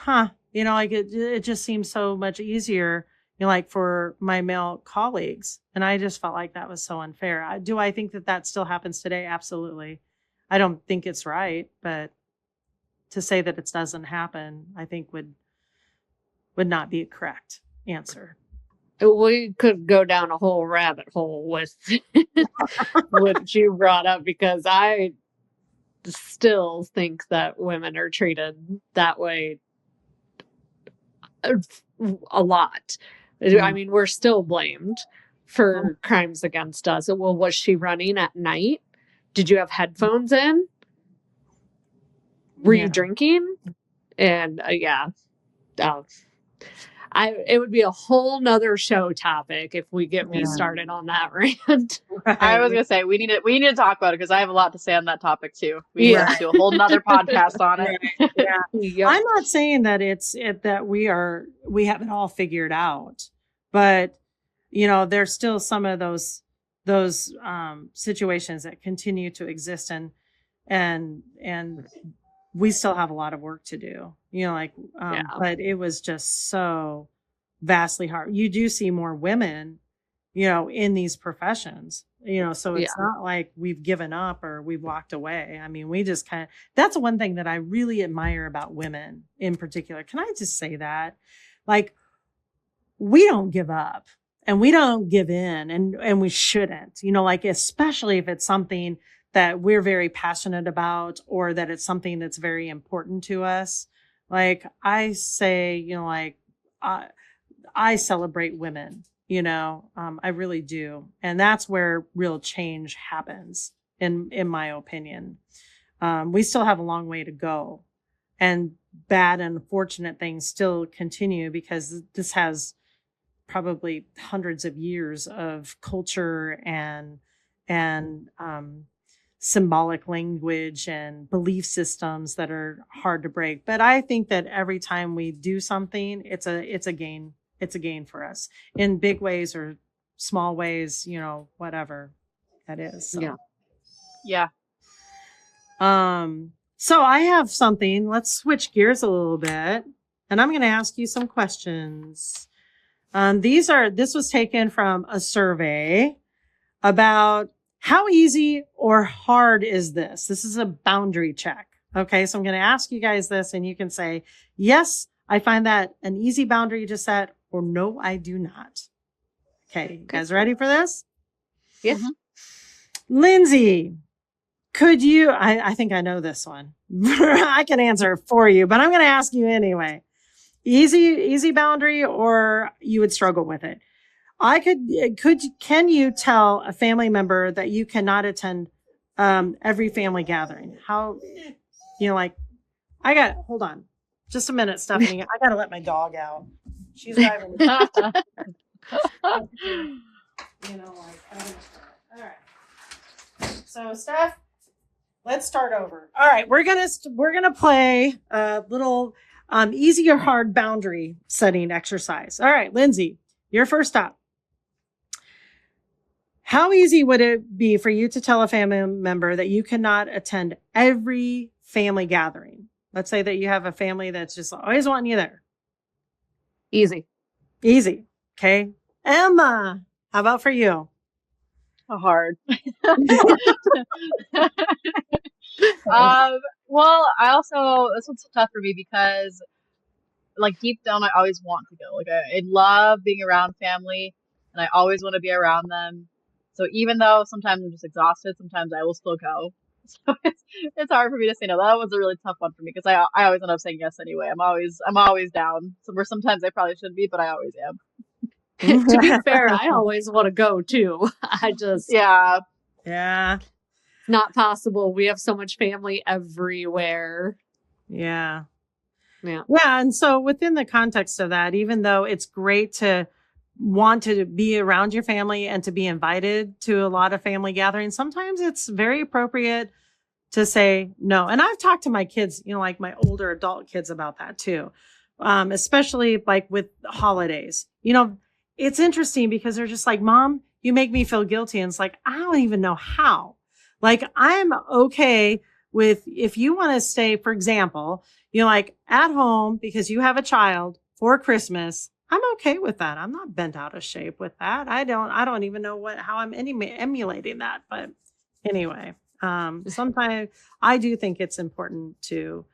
like it just seems so much easier, like for my male colleagues. And I just felt like that was so unfair. Do I think that still happens today? Absolutely. I don't think it's right, but to say that it doesn't happen, I think would not be a correct answer. We could go down a whole rabbit hole with what you brought up, because I still think that women are treated that way a lot. I mean, we're still blamed for crimes against us. Well, was she running at night? Did you have headphones in? Were you drinking? And It would be a whole nother show topic if we get me Yeah. started on that rant. I was Right. gonna say we need to talk about it because I have a lot to say on that topic too. We Yeah. need to do a whole nother podcast on it. Right. Yeah. Yep. I'm not saying that that we have it all figured out, but there's still some of those situations that continue to exist, and we still have a lot of work to do. But it was just so vastly hard. You do see more women, in these professions, so it's not like we've given up or we've walked away. I mean, we just that's one thing that I really admire about women in particular. Can I just say that? Like, we don't give up and we don't give in, and we shouldn't, especially if it's something that we're very passionate about or that it's something that's very important to us. Like I say, I celebrate women, I really do. And that's where real change happens in my opinion. We still have a long way to go, and bad and unfortunate things still continue because this has probably hundreds of years of culture and symbolic language and belief systems that are hard to break. But I think that every time we do something, it's a gain. It's a gain for us in big ways or small ways, whatever that is. So. Yeah. So I have something. Let's switch gears a little bit, and I'm going to ask you some questions. This was taken from a survey about how easy or hard is this? This is a boundary check. Okay. So I'm going to ask you guys this, and you can say, yes, I find that an easy boundary to set, or no, I do not. Okay. You guys ready for this? Yes. Mm-hmm. Lindsey, could you, I think I know this one. I can answer it for you, but I'm going to ask you anyway. Easy boundary, or you would struggle with it? Can you tell a family member that you cannot attend every family gathering? How, hold on just a minute, Stephanie. I got to let my dog out. She's driving. All right. So Steph, let's start over. All right. We're going to play a little easy or hard boundary setting exercise. All right, Lindsey, your first stop. How easy would it be for you to tell a family member that you cannot attend every family gathering? Let's say that you have a family that's just always wanting you there. Easy. Okay. Emma, how about for you? Hard. Well, this one's tough for me because, like, deep down, I always want to go. Like, I love being around family, and I always want to be around them. So even though sometimes I'm just exhausted, sometimes I will still go. So it's hard for me to say no. That was a really tough one for me because I always end up saying yes anyway. I'm always down. So where sometimes I probably shouldn't be, but I always am. To be fair, I always want to go too. Yeah. Not possible. We have so much family everywhere. Yeah. And so within the context of that, even though it's great to want to be around your family and to be invited to a lot of family gatherings, sometimes it's very appropriate to say no. And I've talked to my kids, like my older adult kids about that too. Especially like with holidays, it's interesting because they're just like, Mom, you make me feel guilty. And it's like, I don't even know how. Like, I'm okay with, if you want to stay, for example, like at home because you have a child for Christmas, I'm okay with that. I'm not bent out of shape with that. I don't even know how I'm emulating that. But anyway, sometimes I do think it's important to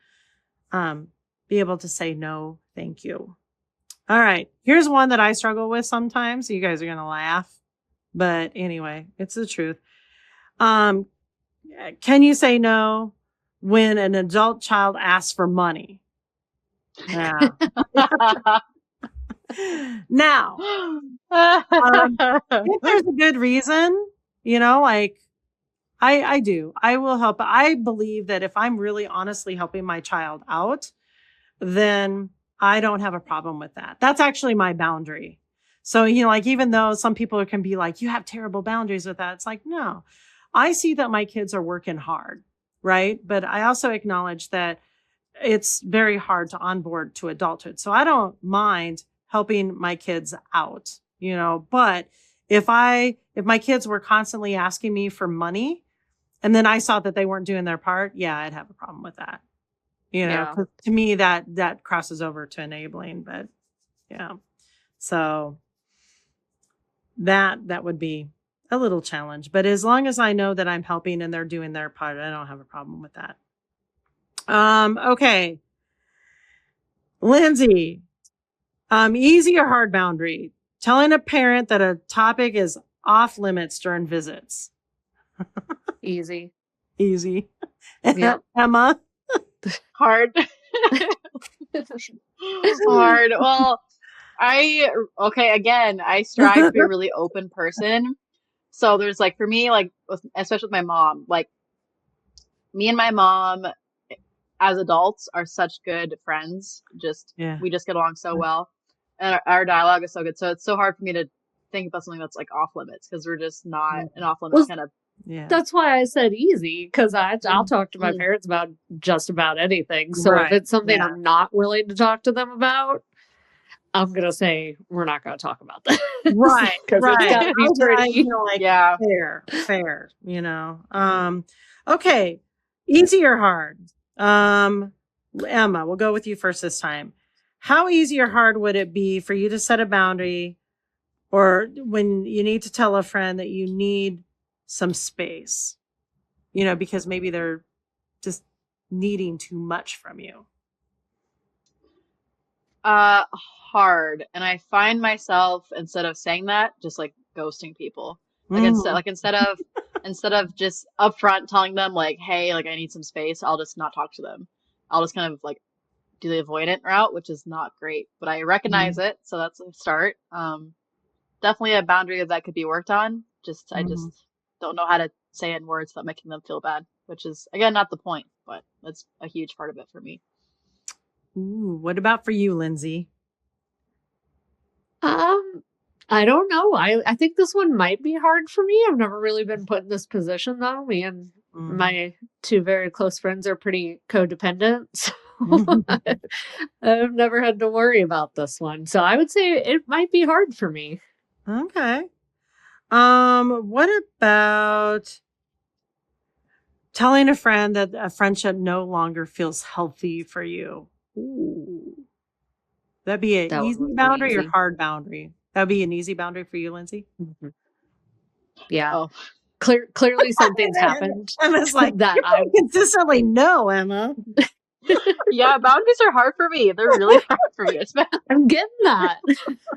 be able to say no, thank you. All right. Here's one that I struggle with sometimes. You guys are going to laugh. But anyway, it's the truth. Can you say no when an adult child asks for money? Yeah. Now, if there's a good reason, like I do, I will help. I believe that if I'm really honestly helping my child out, then I don't have a problem with that. That's actually my boundary. So, like, even though some people can be like, you have terrible boundaries with that, it's like, no, I see that my kids are working hard, right? But I also acknowledge that it's very hard to onboard to adulthood. So I don't mind helping my kids out, but if my kids were constantly asking me for money and then I saw that they weren't doing their part, yeah, I'd have a problem with that. 'Cause to me that crosses over to enabling, but yeah. So that would be a little challenge, but as long as I know that I'm helping and they're doing their part, I don't have a problem with that. Okay. Lindsey, easy or hard boundary? Telling a parent that a topic is off limits during visits. Easy. Easy. Yep. Emma? Hard. Hard. Well, again, I strive to be a really open person. So there's like, for me, like, especially with my mom, like, me and my mom as adults are such good friends. We just get along so well. And our dialogue is so good. So it's so hard for me to think about something that's like off limits because we're just not an off limits kind of. Yeah. That's why I said easy, because I'll talk to my parents about just about anything. So if it's something I'm not willing to talk to them about, I'm going to say, we're not going to talk about that. Right. Because it's got to be pretty. Fair, okay. Easy or hard? Emma, we'll go with you first this time. How easy or hard would it be for you to set a boundary or when you need to tell a friend that you need some space, because maybe they're just needing too much from you? Hard. And I find myself, instead of saying that, just like ghosting people. Like instead of just upfront telling them like, hey, like I need some space, I'll just not talk to them. I'll just kind of like do the avoidant route, which is not great, but I recognize it, so that's a start. Definitely a boundary that could be worked on. I just don't know how to say it in words without making them feel bad, which is again not the point, but that's a huge part of it for me. Ooh, what about for you, Lindsey? I don't know. I think this one might be hard for me. I've never really been put in this position though. Me and my two very close friends are pretty codependent. So I've never had to worry about this one. So I would say it might be hard for me. Okay. What about telling a friend that a friendship no longer feels healthy for you? Ooh. That'd be an easy boundary or hard boundary? That'd be an easy boundary for you, Lindsey? Mm-hmm. Yeah. Oh. Clearly something's happened. Emma's like, that I consistently know, Emma. Yeah, boundaries are hard for me. They're really hard for me. I'm getting that.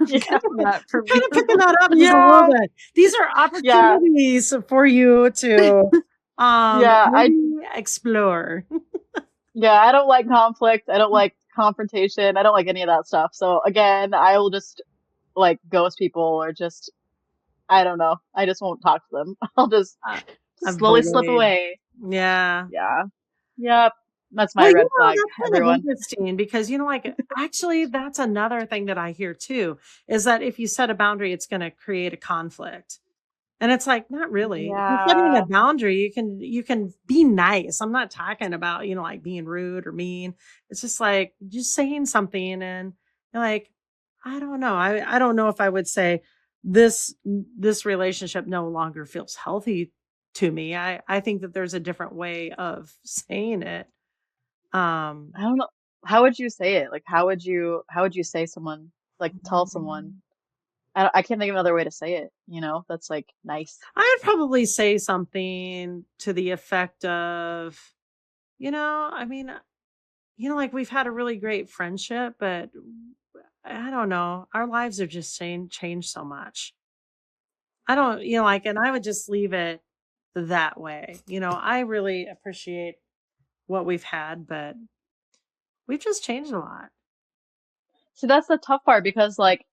Getting that for me. Kind of picking that up just a little bit. These are opportunities for you to explore. Yeah, I don't like conflict. I don't like confrontation. I don't like any of that stuff. So again, I will just like ghost people or just, I don't know. I just won't talk to them. I'll just slowly slip away. Yeah. Yeah. Yep. That's my red flag, that's everyone. Kind of interesting because, actually, that's another thing that I hear too, is that if you set a boundary, it's going to create a conflict. And it's like, not really. Yeah. If you're setting a boundary, you can be nice. I'm not talking about, like being rude or mean. It's just like just saying something and you're like, I don't know. I don't know if I would say this relationship no longer feels healthy to me. I think that there's a different way of saying it. I don't know. How would you say it? Like, how would you say someone, like tell someone? I can't think of another way to say it. That's like nice. I'd probably say something to the effect of, like we've had a really great friendship, but I don't know. Our lives have just changed so much. I don't, and I would just leave it that way. I really appreciate what we've had, but we've just changed a lot. So that's the tough part because like,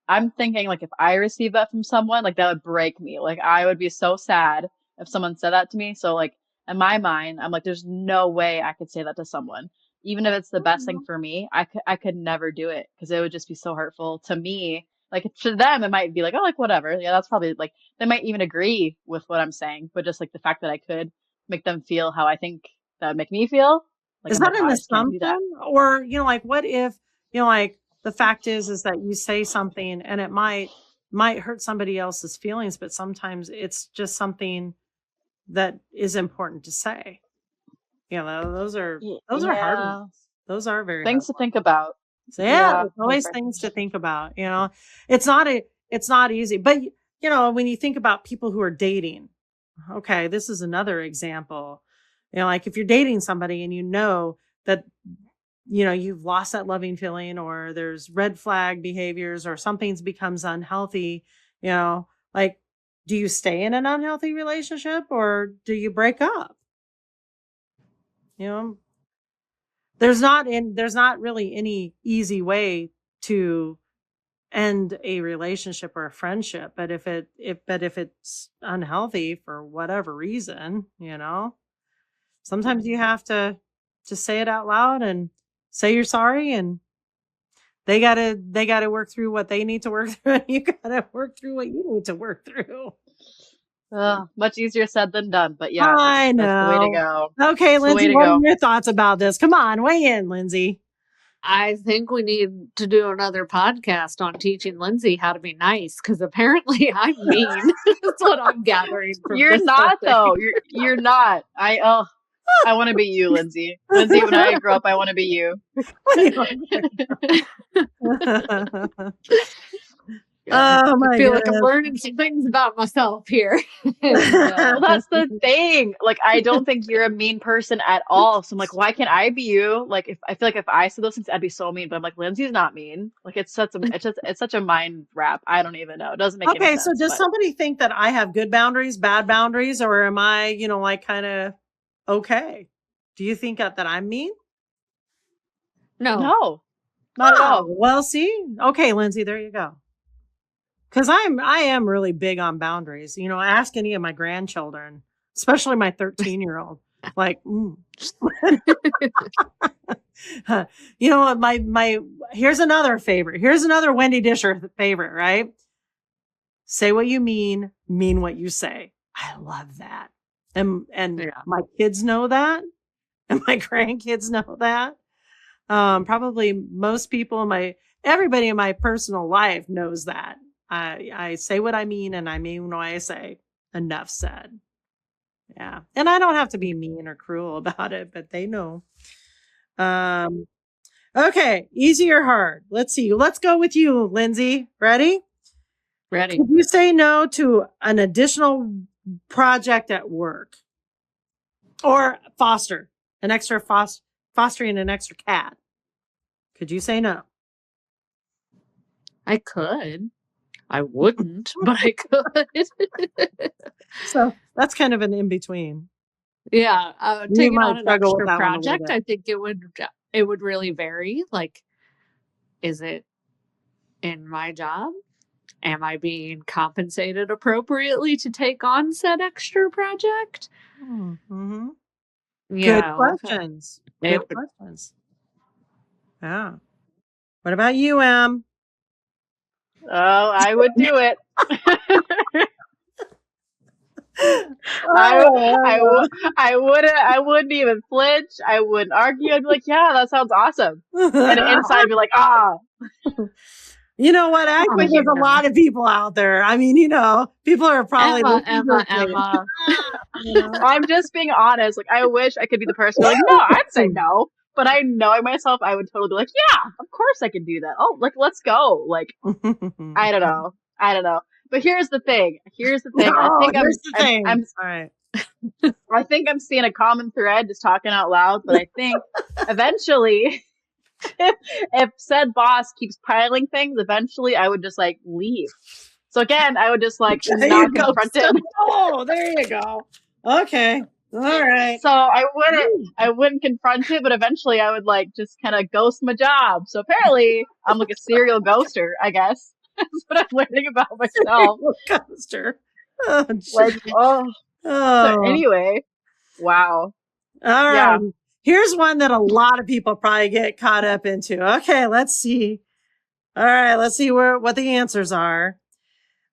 I'm thinking like if I received that from someone, like that would break me. Like I would be so sad if someone said that to me. So like in my mind, I'm like, there's no way I could say that to someone. even if it's the best thing for me, I could never do it because it would just be so hurtful to me. Like to them, it might be like, oh, like whatever. Yeah, that's probably like they might even agree with what I'm saying, but just like the fact that I could make them feel how I think that would make me feel, like Is I'm like, that oh, an I just can't do that. assumption? Or, like what if, like the fact is that you say something and it might hurt somebody else's feelings, but sometimes it's just something that is important to say. Those are hard Yeah, ones. Those are very hard things to ones. think about. So yeah, Yeah, there's those always are things to think about. It's not easy. But when you think about people who are dating, okay, this is another example. Like if you're dating somebody and you know that you've lost that loving feeling, or there's red flag behaviors, or something's becomes unhealthy, like do you stay in an unhealthy relationship or do you break up? You know, there's not really any easy way to end a relationship or a friendship, but if it's unhealthy for whatever reason, sometimes you have to just say it out loud and say you're sorry, and they gotta work through what they need to work through, and you gotta work through what you need to work through. much easier said than done, but yeah, I that's the way to know. go. Okay, It's the way Lindsay, to what are go. your thoughts about this? Come on, weigh in, Lindsay. I think we need to do another podcast on teaching Lindsay how to be nice, because apparently I'm mean. That's what I'm gathering from You're this whole not thing. though. You're not. I want to be you, Lindsay. Lindsay, when I grow up, I want to be you. Yeah. Oh I my feel like I'm goodness. learning some things about myself here. Well, that's the thing. Like, I don't think you're a mean person at all. So I'm like, why can't I be you? Like, if I feel like if I said those things, I'd be so mean. But I'm like, Lindsay's not mean. Like, it's such a mind wrap. I don't even know. It doesn't make any Okay, so sense. does But somebody think that I have good boundaries, bad boundaries, or am I, like kind of okay? Do you think that I'm mean? No. no, not at all. Well, see, okay, Lindsay, there you go. Because I am really big on boundaries. Ask any of my grandchildren, especially my 13-year-old. Like, my here's another favorite. Here's another Wendy Disher favorite, right? Say what you mean what you say. I love that. And Yeah. my kids know that, and my grandkids know that. Probably most people everybody in my personal life knows that. I say what I mean and I mean what I say. Enough said. Yeah. And I don't have to be mean or cruel about it, but they know. Okay. Easy or hard? Let's see. Let's go with you, Lindsay. Ready? Ready. Could you say no to an additional project at work, or fostering an extra cat? Could you say no? I could. I wouldn't, but I could. So that's kind of an in between. Yeah, You taking might on an struggle with extra that one a little project, bit. I think it would really vary. Like, is it in my job? Am I being compensated appropriately to take on said extra project? Mm-hmm. You Good know, questions. it Good would- questions. Yeah. What about you, Em? Oh, I would do it. I wouldn't even flinch. I wouldn't argue. I'd be like, yeah, that sounds awesome. And inside I'd be like, ah. You know what? Actually, there's a lot of people out there. I mean, people are probably Emma. I'm just being honest. Like, I wish I could be the person like, no, I'd say no. But I know myself, I would totally be like, yeah, of course I can do that. Oh, like, let's go. Like, I don't know. But here's the thing. All right. I think I'm seeing a common thread just talking out loud, but I think eventually if said boss keeps piling things, eventually I would just like leave. So again, I would just like not confront it. Oh, there you go. Okay. All right. So I wouldn't confront it, but eventually I would like just kind of ghost my job. So apparently I'm like a serial ghoster, I guess. That's what I'm learning about myself. Ghoster. Oh, So anyway, wow. All right. Yeah. Here's one that a lot of people probably get caught up into. Okay, let's see. All right, let's see what the answers are.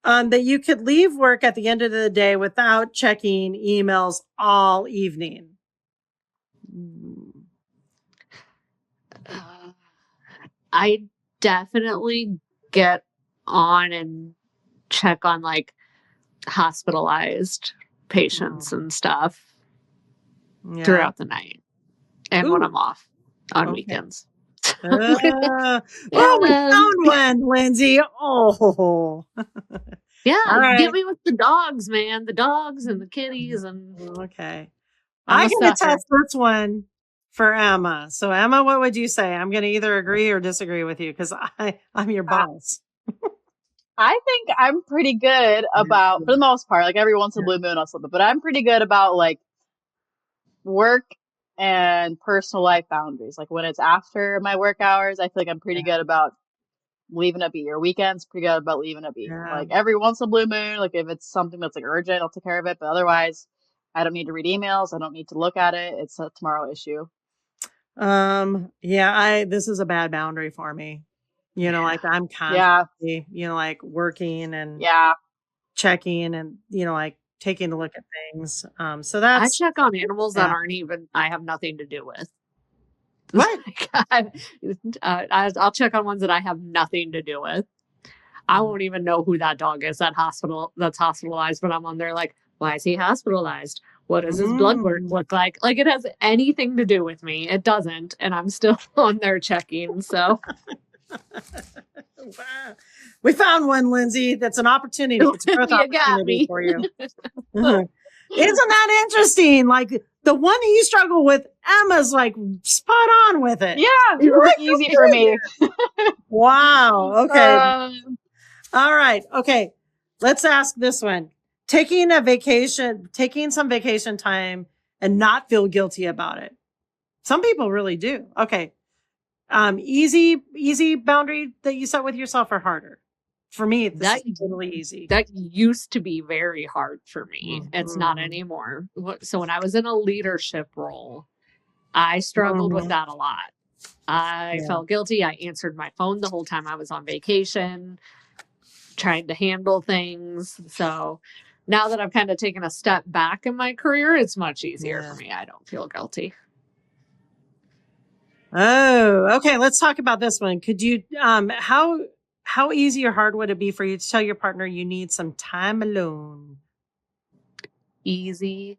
That you could leave work at the end of the day without checking emails all evening. I definitely get on and check on like hospitalized patients and stuff throughout the night and when I'm off on weekends. Oh, we found one, Lindsey. Oh, yeah. All right. Get me with the dogs, man. The dogs and the kitties and okay. I'm I can test this one for Emma. So Emma, what would you say? I'm going to either agree or disagree with you because I'm your boss. I think I'm pretty good about, for the most part, like every once in a blue moon I'll slip it, but I'm pretty good about like work and personal life boundaries. Like when it's after my work hours, I feel like I'm pretty good about leaving it be. Your weekends, pretty good about leaving it be. Like every once in a blue moon, like if it's something that's like urgent, I'll take care of it. But otherwise, I don't need to read emails. I don't need to look at it. It's a tomorrow issue. This is a bad boundary for me. You know, like I'm constantly, you know, like working and checking and, you know, like taking a look at things. So that's, I check on animals that aren't even, I have nothing to do with. What? I'll check on ones that I have nothing to do with. I won't even know who that dog is that's hospitalized, but I'm on there like, why is he hospitalized? What does his blood work look like? Like it has anything to do with me. It doesn't. And I'm still on there checking. So wow. We found one, Lindsey. That's an opportunity. It's a growth opportunity for you. Isn't that interesting? Like the one you struggle with, Emma's like spot on with it. Yeah, easy for me. Wow. Okay. All right. Okay. Let's ask this one. Taking some vacation time and not feel guilty about it. Some people really do. Okay. Easy boundary that you set with yourself or harder? For me, this is totally easy. That used to be very hard for me. It's not anymore. So when I was in a leadership role, I struggled with that a lot. I felt guilty. I answered my phone the whole time I was on vacation, trying to handle things. So now that I've kind of taken a step back in my career, it's much easier for me. I don't feel guilty. Oh, okay. Let's talk about this one. Could you, how easy or hard would it be for you to tell your partner you need some time alone? Easy.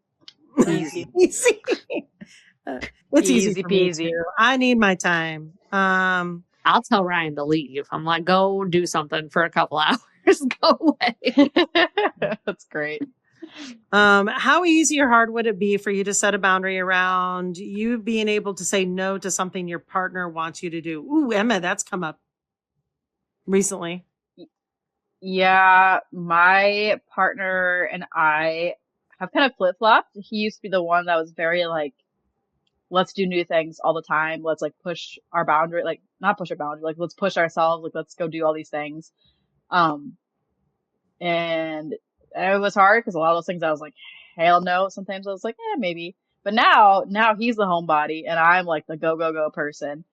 Easy. It's easy peasy. I need my time. I'll tell Ryan to leave. I'm like, go do something for a couple hours. Go away. That's great. How easy or hard would it be for you to set a boundary around you being able to say no to something your partner wants you to do? Ooh, Emma, that's come up recently. Yeah, my partner and I have kind of flip-flopped. He used to be the one that was very like, let's do new things all the time. Let's like push our boundary, like not push our boundary, like let's push ourselves, like let's go do all these things. And it was hard because a lot of those things I was like, hell no. Sometimes I was like, maybe. But now he's the homebody and I'm like the go person.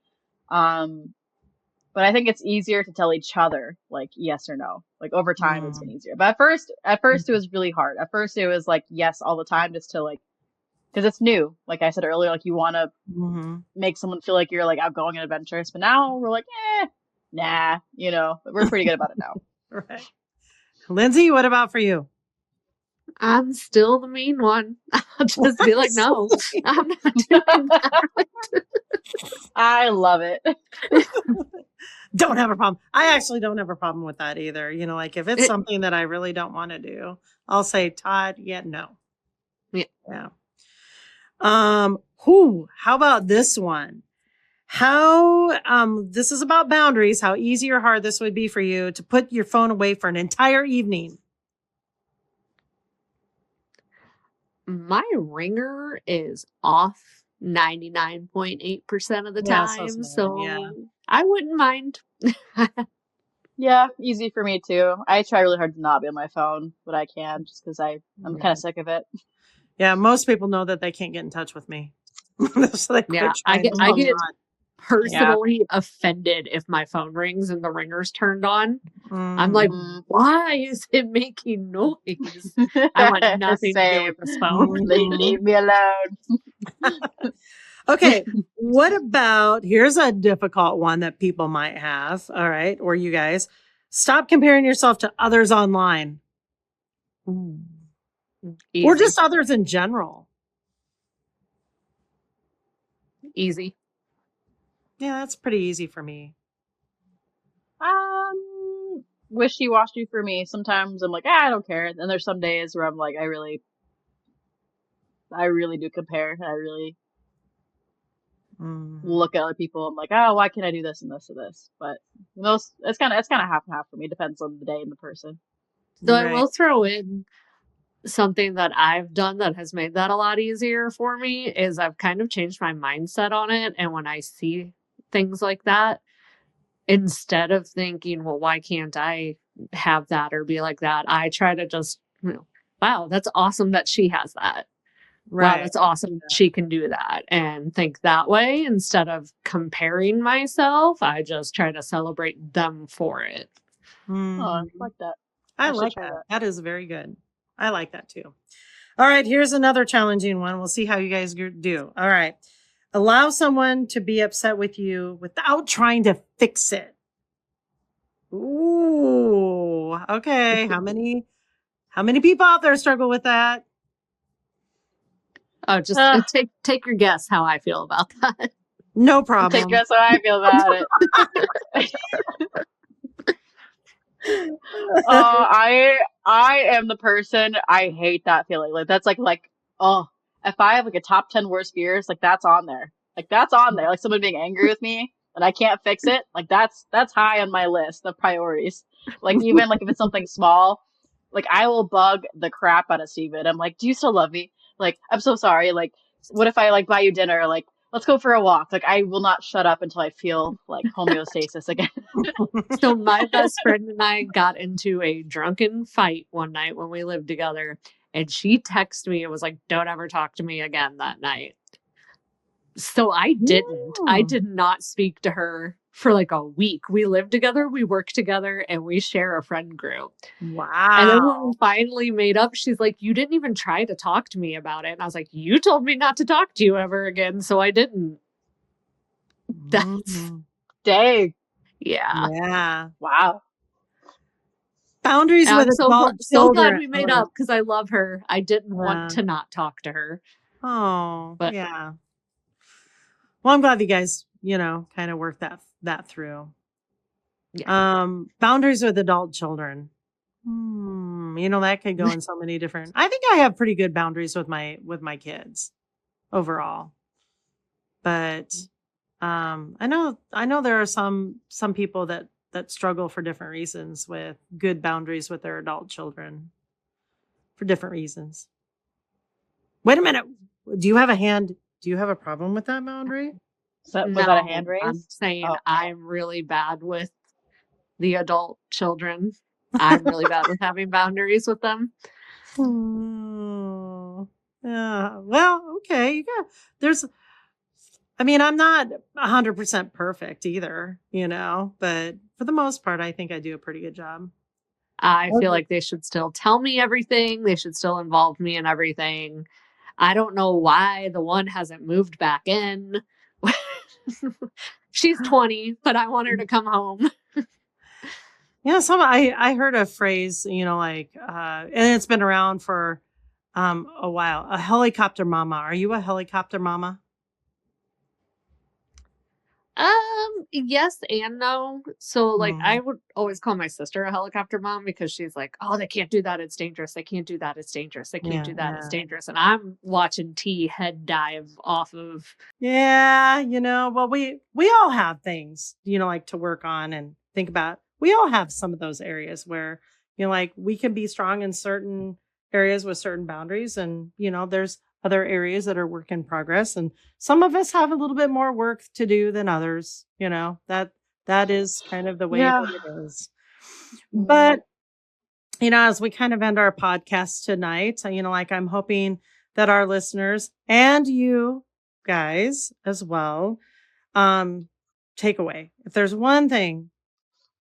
But I think it's easier to tell each other like yes or no. Like over time it's been easier. But at first it was really hard. At first it was like yes all the time just to like, because it's new. Like I said earlier, like you want to make someone feel like you're like outgoing and adventurous. But now we're like, nah, you know, but we're pretty good about it now. Right. Lindsey, what about for you? I'm still the mean one. I'll just be like, no, I'm not doing that. I love it. Don't have a problem. I actually don't have a problem with that either. You know, like if it's something that I really don't want to do, I'll say, Todd, no. Yeah. How about this one? This is about boundaries, how easy or hard this would be for you to put your phone away for an entire evening. My ringer is off 99.8% of the time. So I wouldn't mind. Yeah, easy for me too. I try really hard to not be on my phone, but I can just because I'm kind of sick of it. Yeah, most people know that they can't get in touch with me. So they quit Yeah, I trying get to Yeah. personally offended if my phone rings and the ringer's turned on. I'm like, why is it making noise? I want nothing to do Same. with this phone. Leave me alone. Okay, what about, here's a difficult one that people might have, all right, or you guys. Stop comparing yourself to others online. Or Easy. just others in general. Easy. Yeah, that's pretty easy for me. Wishy-washy for me. Sometimes I'm like, I don't care. And there's some days where I'm like, I really do compare. I really look at other people. I'm like, oh, why can't I do this and this and this? But most, it's kind of half and half for me. Depends on the day and the person. So I will throw in something that I've done that has made that a lot easier for me is I've kind of changed my mindset on it. And when I see things like that, instead of thinking, well, why can't I have that or be like that? I try to just, wow, that's awesome that she has that. Wow, that's awesome. She can do that and think that way instead of comparing myself. I just try to celebrate them for it. Oh, I like that. I like that. That is very good. I like that too. All right, here's another challenging one. We'll see how you guys do. All right. Allow someone to be upset with you without trying to fix it. Ooh, okay. How many people out there struggle with that? Oh, just take your guess how I feel about that. No problem. Take your guess how I feel about it. I am the person, I hate that feeling. Like that's like oh, if I have like a top 10 worst fears, like that's on there. Like that's on there. Like someone being angry with me and I can't fix it. Like that's high on my list of priorities. Like even like if it's something small, like I will bug the crap out of Steven. I'm like, do you still love me? Like, I'm so sorry. Like, what if I like buy you dinner? Like, let's go for a walk. Like, I will not shut up until I feel like homeostasis again. So my best friend and I got into a drunken fight one night when we lived together, and she texted me and was like, don't ever talk to me again that night. So I didn't. I did not speak to her for like a week. We live together, we work together, and we share a friend group. Wow. And then when we finally made up, she's like, you didn't even try to talk to me about it. And I was like, you told me not to talk to you ever again, so I didn't. That's dang. Yeah. Yeah. Wow. Boundaries with adult so glad we made up because I love her. I didn't want to not talk to her. Oh, but yeah. Well, I'm glad you guys, kind of worked that through. Yeah. Boundaries with adult children. That could go in so many different. I think I have pretty good boundaries with my kids overall. But I know there are some people that struggle for different reasons with good boundaries with their adult children for different reasons. Wait a minute. Do you have a problem with that boundary? Was that a hand raise? I'm saying I'm really bad with the adult children. I'm really bad with having boundaries with them. Oh, yeah. Well, okay. I'm not 100% perfect either, but for the most part, I think I do a pretty good job. I feel like they should still tell me everything. They should still involve me in everything. I don't know why the one hasn't moved back in. She's 20, but I want her to come home. Yeah, I heard a phrase, and it's been around for a while. A helicopter mama. Are you a helicopter mama? Yes and no. So I would always call my sister a helicopter mom because she's like, oh, they can't do that. It's dangerous. They can't do that. It's dangerous. They can't do that. It's dangerous. And I'm watching T head dive off of. Yeah. Well, we all have things, to work on and think about. We all have some of those areas where, we can be strong in certain areas with certain boundaries. And, there's other areas that are work in progress. And some of us have a little bit more work to do than others. That is kind of the way that it is. But, as we kind of end our podcast tonight, I'm hoping that our listeners and you guys as well, takeaway. If there's one thing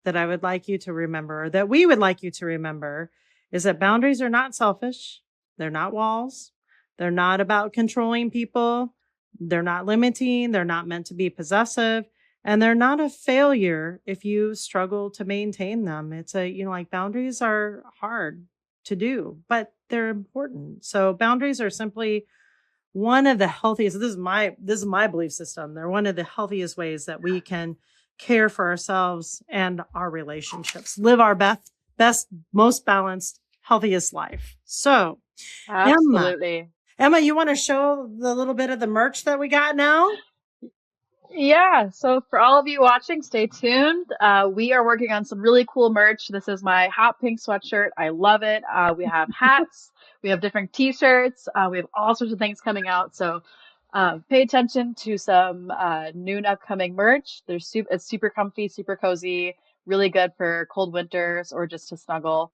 that I would like you to remember, or that we would like you to remember, is that boundaries are not selfish. They're not walls. They're not about controlling people. They're not limiting. They're not meant to be possessive. And they're not a failure if you struggle to maintain them. It's like boundaries are hard to do, but they're important. So boundaries are simply one of the healthiest, this is my belief system. They're one of the healthiest ways that we can care for ourselves and our relationships, live our best, most balanced, healthiest life. So, Absolutely. Emma, you want to show the little bit of the merch that we got now? Yeah, so for all of you watching, stay tuned. We are working on some really cool merch. This is my hot pink sweatshirt. I love it. We have hats, we have different t-shirts, we have all sorts of things coming out. So pay attention to some new and upcoming merch. It's super comfy, super cozy, really good for cold winters or just to snuggle.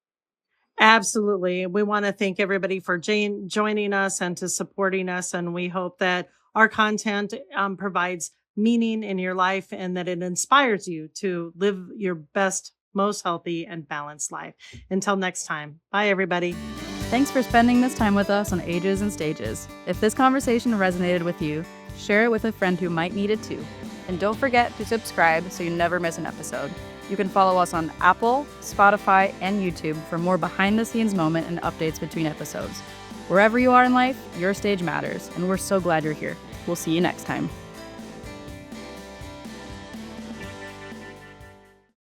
Absolutely. We want to thank everybody for joining us and to supporting us. And we hope that our content provides meaning in your life and that it inspires you to live your best, most healthy and balanced life. Until next time. Bye, everybody. Thanks for spending this time with us on Ages and Stages. If this conversation resonated with you, share it with a friend who might need it too. And don't forget to subscribe so you never miss an episode. You can follow us on Apple, Spotify, and YouTube for more behind-the-scenes moment and updates between episodes. Wherever you are in life, your stage matters, and we're so glad you're here. We'll see you next time.